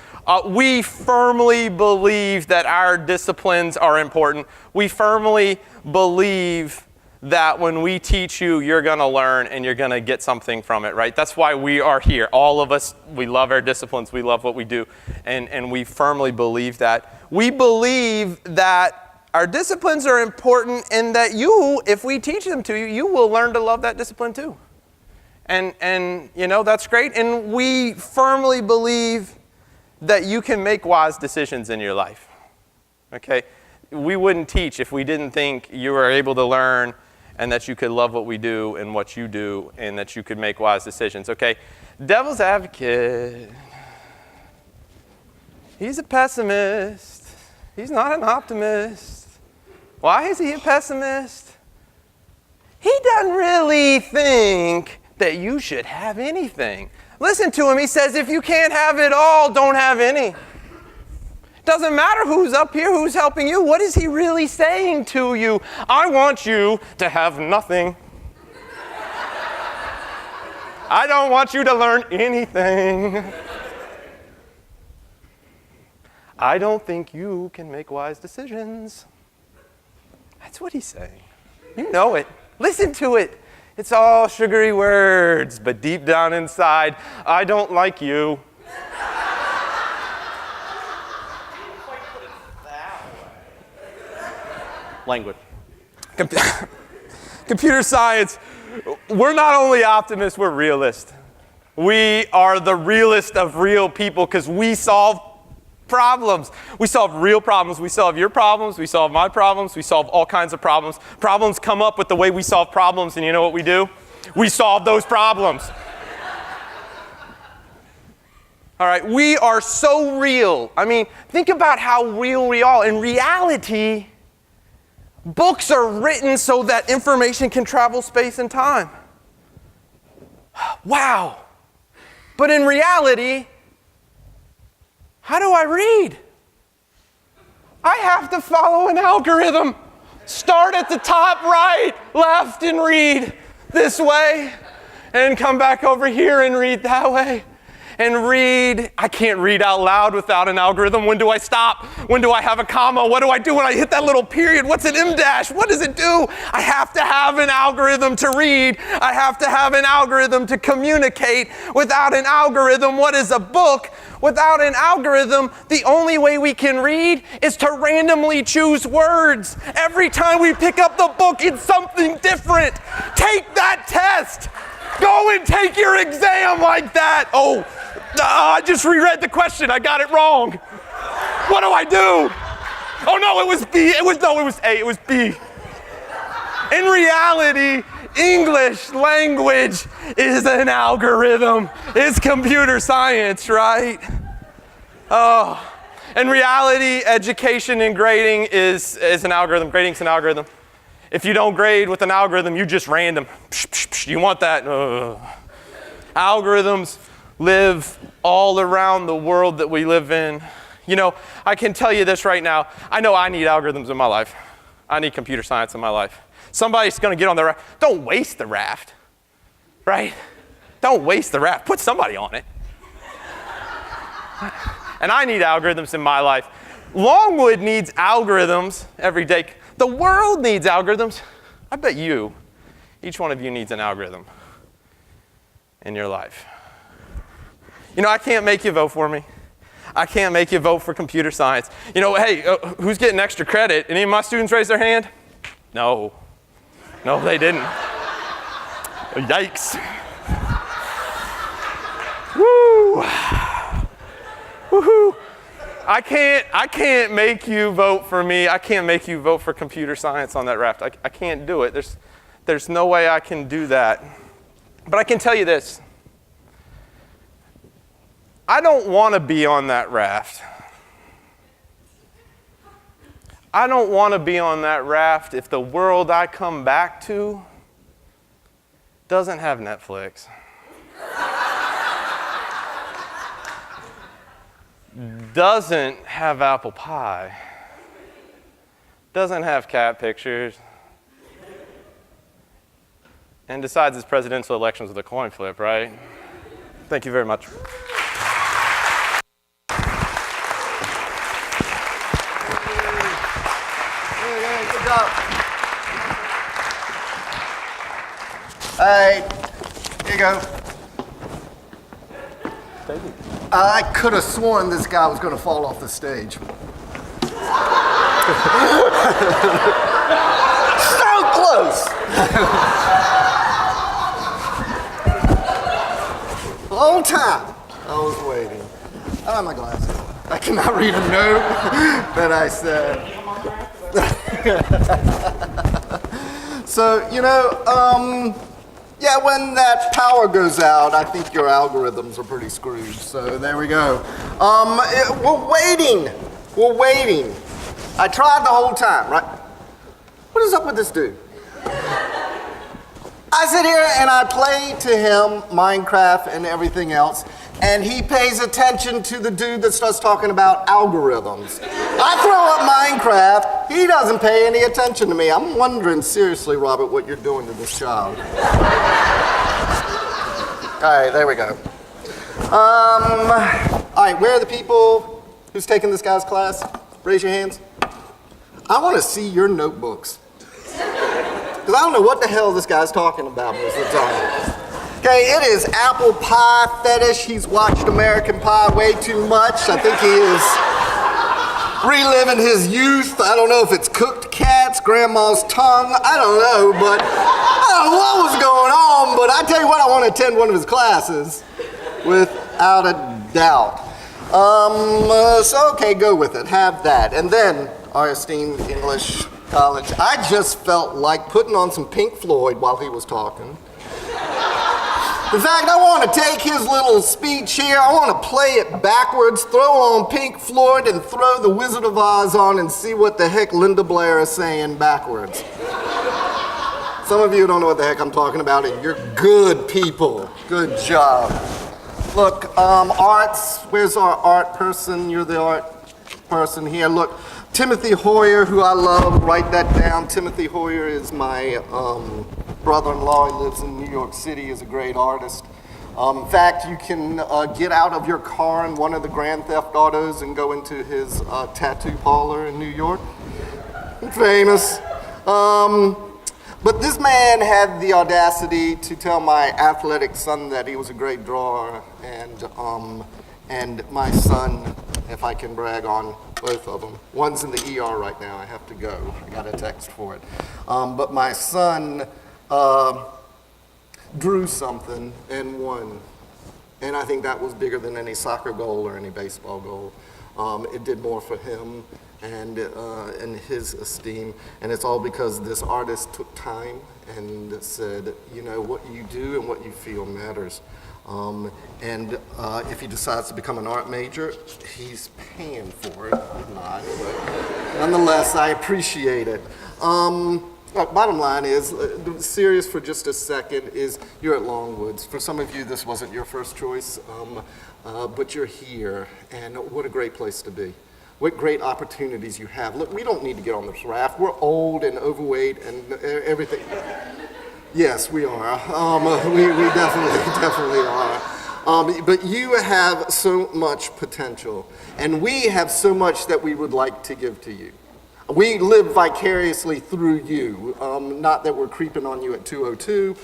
We firmly believe that our disciplines are important. We firmly believe that when we teach you, you're going to learn and you're going to get something from it, right? That's why we are here. All of us, we love our disciplines. We love what we do. And we firmly believe that. We believe that our disciplines are important and that you, if we teach them to you, you will learn to love that discipline too. And you know, that's great. And we firmly believe that you can make wise decisions in your life, okay? We wouldn't teach if we didn't think you were able to learn and that you could love what we do and what you do and that you could make wise decisions, okay? Devil's advocate, he's a pessimist. He's not an optimist. Why is he a pessimist? He doesn't really think that you should have anything. Listen to him. He says, if you can't have it all, don't have any. Doesn't matter who's up here, who's helping you. What is he really saying to you? I want you to have nothing. I don't want you to learn anything. I don't think you can make wise decisions. That's what he's saying. You know it. Listen to it. It's all sugary words, but deep down inside, I don't like you. Language. Computer science, we're not only optimists, we're realists. We are the realest of real people because we solve problems. We solve real problems. We solve your problems. We solve my problems. We solve all kinds of problems. Problems come up with the way we solve problems, and you know what we do? We solve those problems. All right, we are so real. I mean, think about how real we are. In reality, books are written so that information can travel space and time. Wow. But in reality, how do I read? I have to follow an algorithm. Start at the top right, left, and read this way, and come back over here and read that way. And read, I can't read out loud without an algorithm. When do I stop? When do I have a comma? What do I do when I hit that little period? What's an M dash? What does it do? I have to have an algorithm to read. I have to have an algorithm to communicate. Without an algorithm, what is a book? Without an algorithm, the only way we can read is to randomly choose words. Every time we pick up the book, it's something different. Take that test. Go and take your exam like that. Oh, I just reread the question. I got it wrong. What do I do? Oh no, it was B. It was A. It was B. In reality, English language is an algorithm. It's computer science, right? Oh, in reality, education and grading is an algorithm. Grading's an algorithm. If you don't grade with an algorithm, you just random. You want that? Algorithms live all around the world that we live in. You know, I can tell you this right now. I know I need algorithms in my life. I need computer science in my life. Somebody's going to get on the raft. Don't waste the raft, right? Don't waste the raft. Put somebody on it. And I need algorithms in my life. Longwood needs algorithms every day. The world needs algorithms. I bet each one of you needs an algorithm in your life. You know, I can't make you vote for me. I can't make you vote for computer science. You know, hey, who's getting extra credit? Any of my students raise their hand? No. No, they didn't. Yikes. Woo. Woohoo. I can't make you vote for me. I can't make you vote for computer science on that raft. I can't do it. There's no way I can do that. But I can tell you this. I don't want to be on that raft. I don't want to be on that raft if the world I come back to doesn't have Netflix. Doesn't have apple pie. Doesn't have cat pictures. And decides its presidential elections with a coin flip, right? Thank you very much. Good job. Hey, here you go. Thank you. I could have sworn this guy was going to fall off the stage. So close. The whole time I was waiting. I don't have my glasses. I cannot read a note that I said. So, you know, yeah, when that power goes out, I think your algorithms are pretty screwed. So there we go. We're waiting. We're waiting. I tried the whole time, right? What is up with this dude? I sit here and I play to him Minecraft and everything else. and he pays attention to the dude that starts talking about algorithms. I throw up Minecraft, he doesn't pay any attention to me. I'm wondering seriously, Robert, what you're doing to this child. All right, there we go. All right, where are the people who's taking this guy's class? Raise your hands. I want to see your notebooks. Because I don't know what the hell this guy's talking about most of the time. Okay, it is apple pie fetish. He's watched American Pie way too much. I think he is reliving his youth. I don't know if it's cooked cats, grandma's tongue. I don't know, but I don't know what was going on. But I tell you what, I want to attend one of his classes without a doubt. So okay, go with it. Have that. And then our esteemed English college. I just felt like putting on some Pink Floyd while he was talking. In fact, I want to take his little speech here, I want to play it backwards, throw on Pink Floyd, and throw The Wizard of Oz on and see what the heck Linda Blair is saying backwards. Some of you don't know what the heck I'm talking about, and you're good people. Good job. Look, arts, where's our art person? You're the art person here. Look, Timothy Hoyer, who I love, write that down. Timothy Hoyer is my brother-in-law. He lives in New York City, is a great artist. In fact, you can get out of your car in one of the Grand Theft Autos and go into his tattoo parlor in New York. Famous. But this man had the audacity to tell my athletic son that he was a great drawer, and my son, if I can brag on both of them. One's in the ER right now. I have to go. I got a text for it. But my son drew something and won. And I think that was bigger than any soccer goal or any baseball goal. It did more for him and his esteem. And it's all because this artist took time and said, you know, what you do and what you feel matters. If he decides to become an art major, he's paying for it. Not, but nonetheless, I appreciate it. Bottom line is, serious for just a second, is you're at Longwoods. For some of you, this wasn't your first choice, but you're here, and what a great place to be. What great opportunities you have. Look, we don't need to get on this raft. We're old and overweight and everything. Yes, we are. We definitely are. But you have so much potential, and we have so much that we would like to give to you. We live vicariously through you. Not that we're creeping on you at 2:02,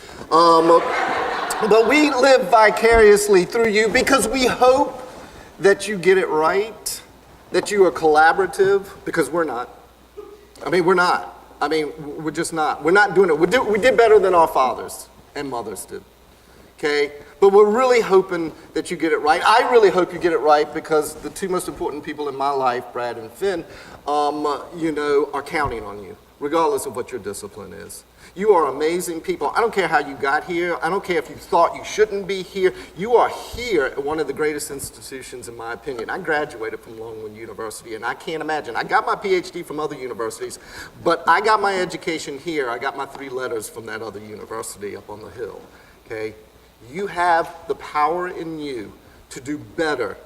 but we live vicariously through you because we hope that you get it right, that you are collaborative, because we're not. We're not. We're just not. We're not doing it. We did better than our fathers and mothers did. Okay? But we're really hoping that you get it right. I really hope you get it right because the two most important people in my life, Brad and Finn, are counting on you, regardless of what your discipline is. You are amazing people. I don't care how you got here. I don't care if you thought you shouldn't be here. You are here at one of the greatest institutions, in my opinion. I graduated from Longwood University, and I can't imagine. I got my PhD from other universities, but I got my education here. I got my 3 letters from that other university up on the hill, okay? You have the power in you to do better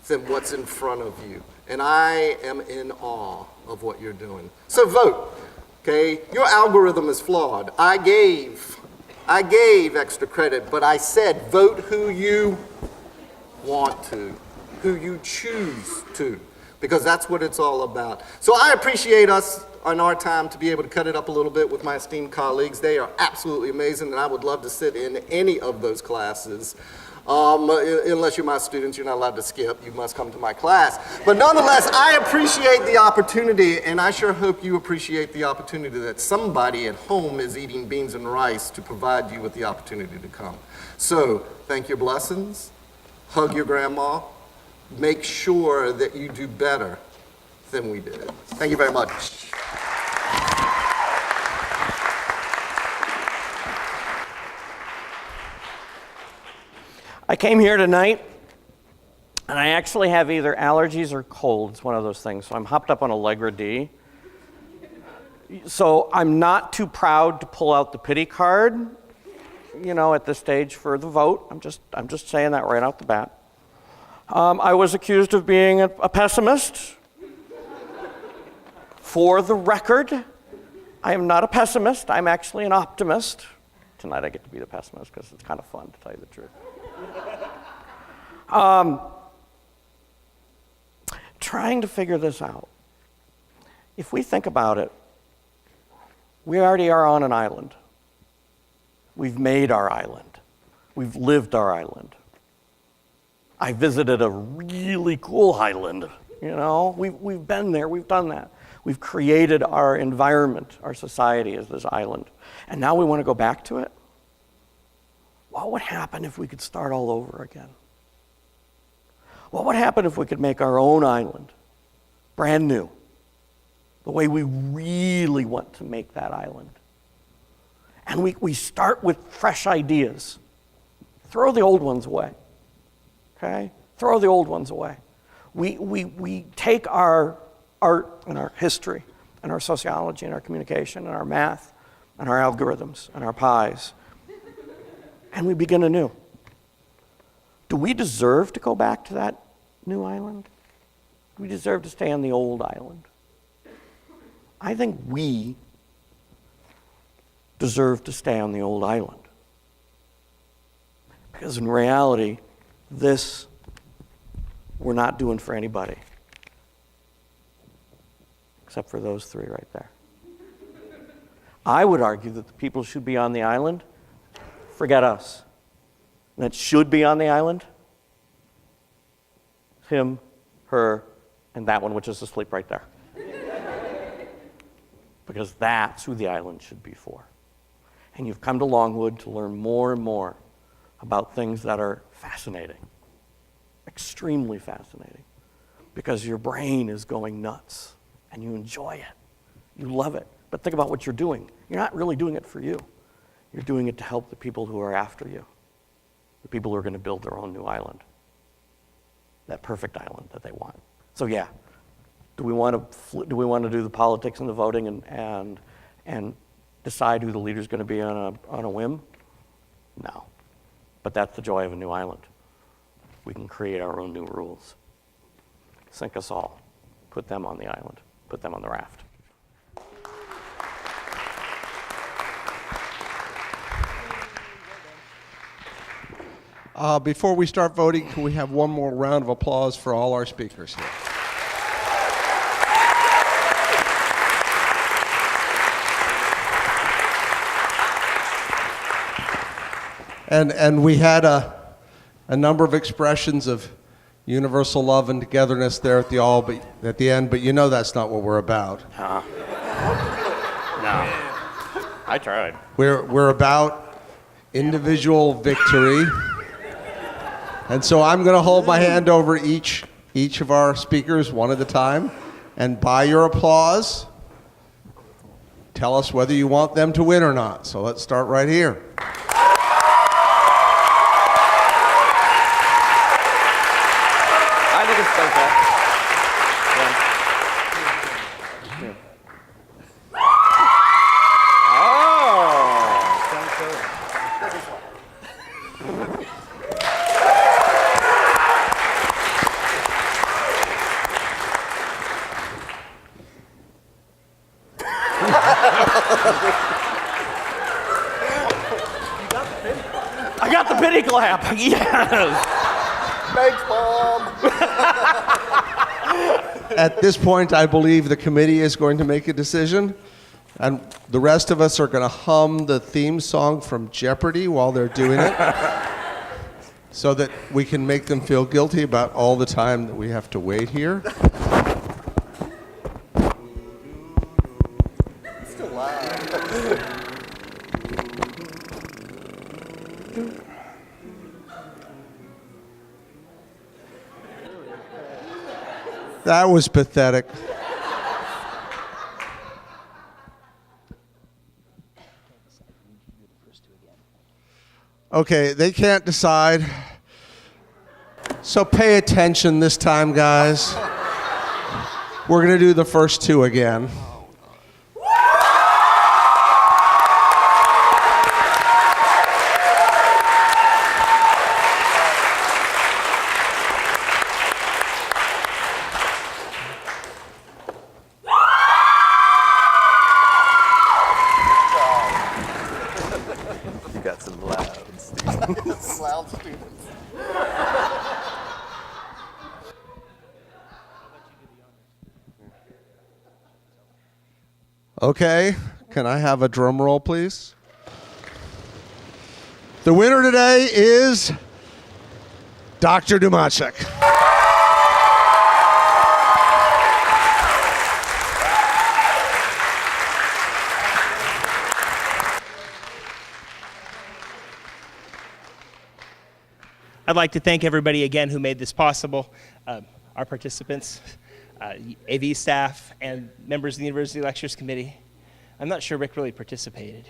than what's in front of you. And I am in awe of what you're doing. So vote, okay? Your algorithm is flawed. I gave extra credit, but I said vote who you want to, who you choose to, because that's what it's all about. So I appreciate us on our time to be able to cut it up a little bit with my esteemed colleagues. They are absolutely amazing, and I would love to sit in any of those classes. Unless you're my students, you're not allowed to skip. You must come to my class. But nonetheless, I appreciate the opportunity, and I sure hope you appreciate the opportunity that somebody at home is eating beans and rice to provide you with the opportunity to come. So, thank your blessings, hug your grandma, make sure that you do better than we did. Thank you very much. I came here tonight, and I actually have either allergies or cold. It's one of those things. So I'm hopped up on Allegra D. So I'm not too proud to pull out the pity card, at this stage for the vote. I'm just saying that right out the bat. I was accused of being a pessimist. For the record, I am not a pessimist. I'm actually an optimist. Tonight I get to be the pessimist because it's kind of fun, to tell you the truth. Trying to figure this out. If we think about it, we already are on an island. We've made our island. We've lived our island. I visited a really cool island, We've been there, we've done that. We've created our environment, our society as this island. And now we want to go back to it? What would happen if we could start all over again? What would happen if we could make our own island, brand new, the way we really want to make that island? And we start with fresh ideas. Throw the old ones away, okay? Throw the old ones away. We take our art and our history and our sociology and our communication and our math and our algorithms and our pies, and we begin anew. Do we deserve to go back to that new island? Do we deserve to stay on the old island? I think we deserve to stay on the old island. Because in reality, this we're not doing for anybody. Except for those three right there. I would argue that the people who should be on the island, forget us. And that should be on the island, him, her, and that one which is asleep right there. Because that's who the island should be for. And you've come to Longwood to learn more and more about things that are fascinating, extremely fascinating, because your brain is going nuts and you enjoy it. You love it. But think about what you're doing. You're not really doing it for you. You're doing it to help the people who are after you, the people who are going to build their own new island, that perfect island that they want. So yeah, do we want to do the politics and the voting and decide who the leader's going to be on a whim? No. But that's the joy of a new island. We can create our own new rules. Sink us all. Put them on the island. Put them on the raft. Before we start voting, can we have one more round of applause for all our speakers here? And we had a number of expressions of universal love and togetherness there at the end, but that's not what we're about. No. I tried. We're about individual victory. And so I'm going to hold my hand over each of our speakers one at a time, and by your applause, tell us whether you want them to win or not. So let's start right here. I think it's okay. Yeah. I got the pity clap. Yes. Thanks, Mom. At this point, I believe the committee is going to make a decision, and the rest of us are going to hum the theme song from Jeopardy while they're doing it, so that we can make them feel guilty about all the time that we have to wait here. Still live. That was pathetic. Okay, they can't decide. So pay attention this time, guys. We're going to do the first two again. Okay, can I have a drum roll, please? The winner today is Dr. Dumachek. I'd like to thank everybody again who made this possible, our participants, AV staff, and members of the University Lectures Committee. I'm not sure Rick really participated.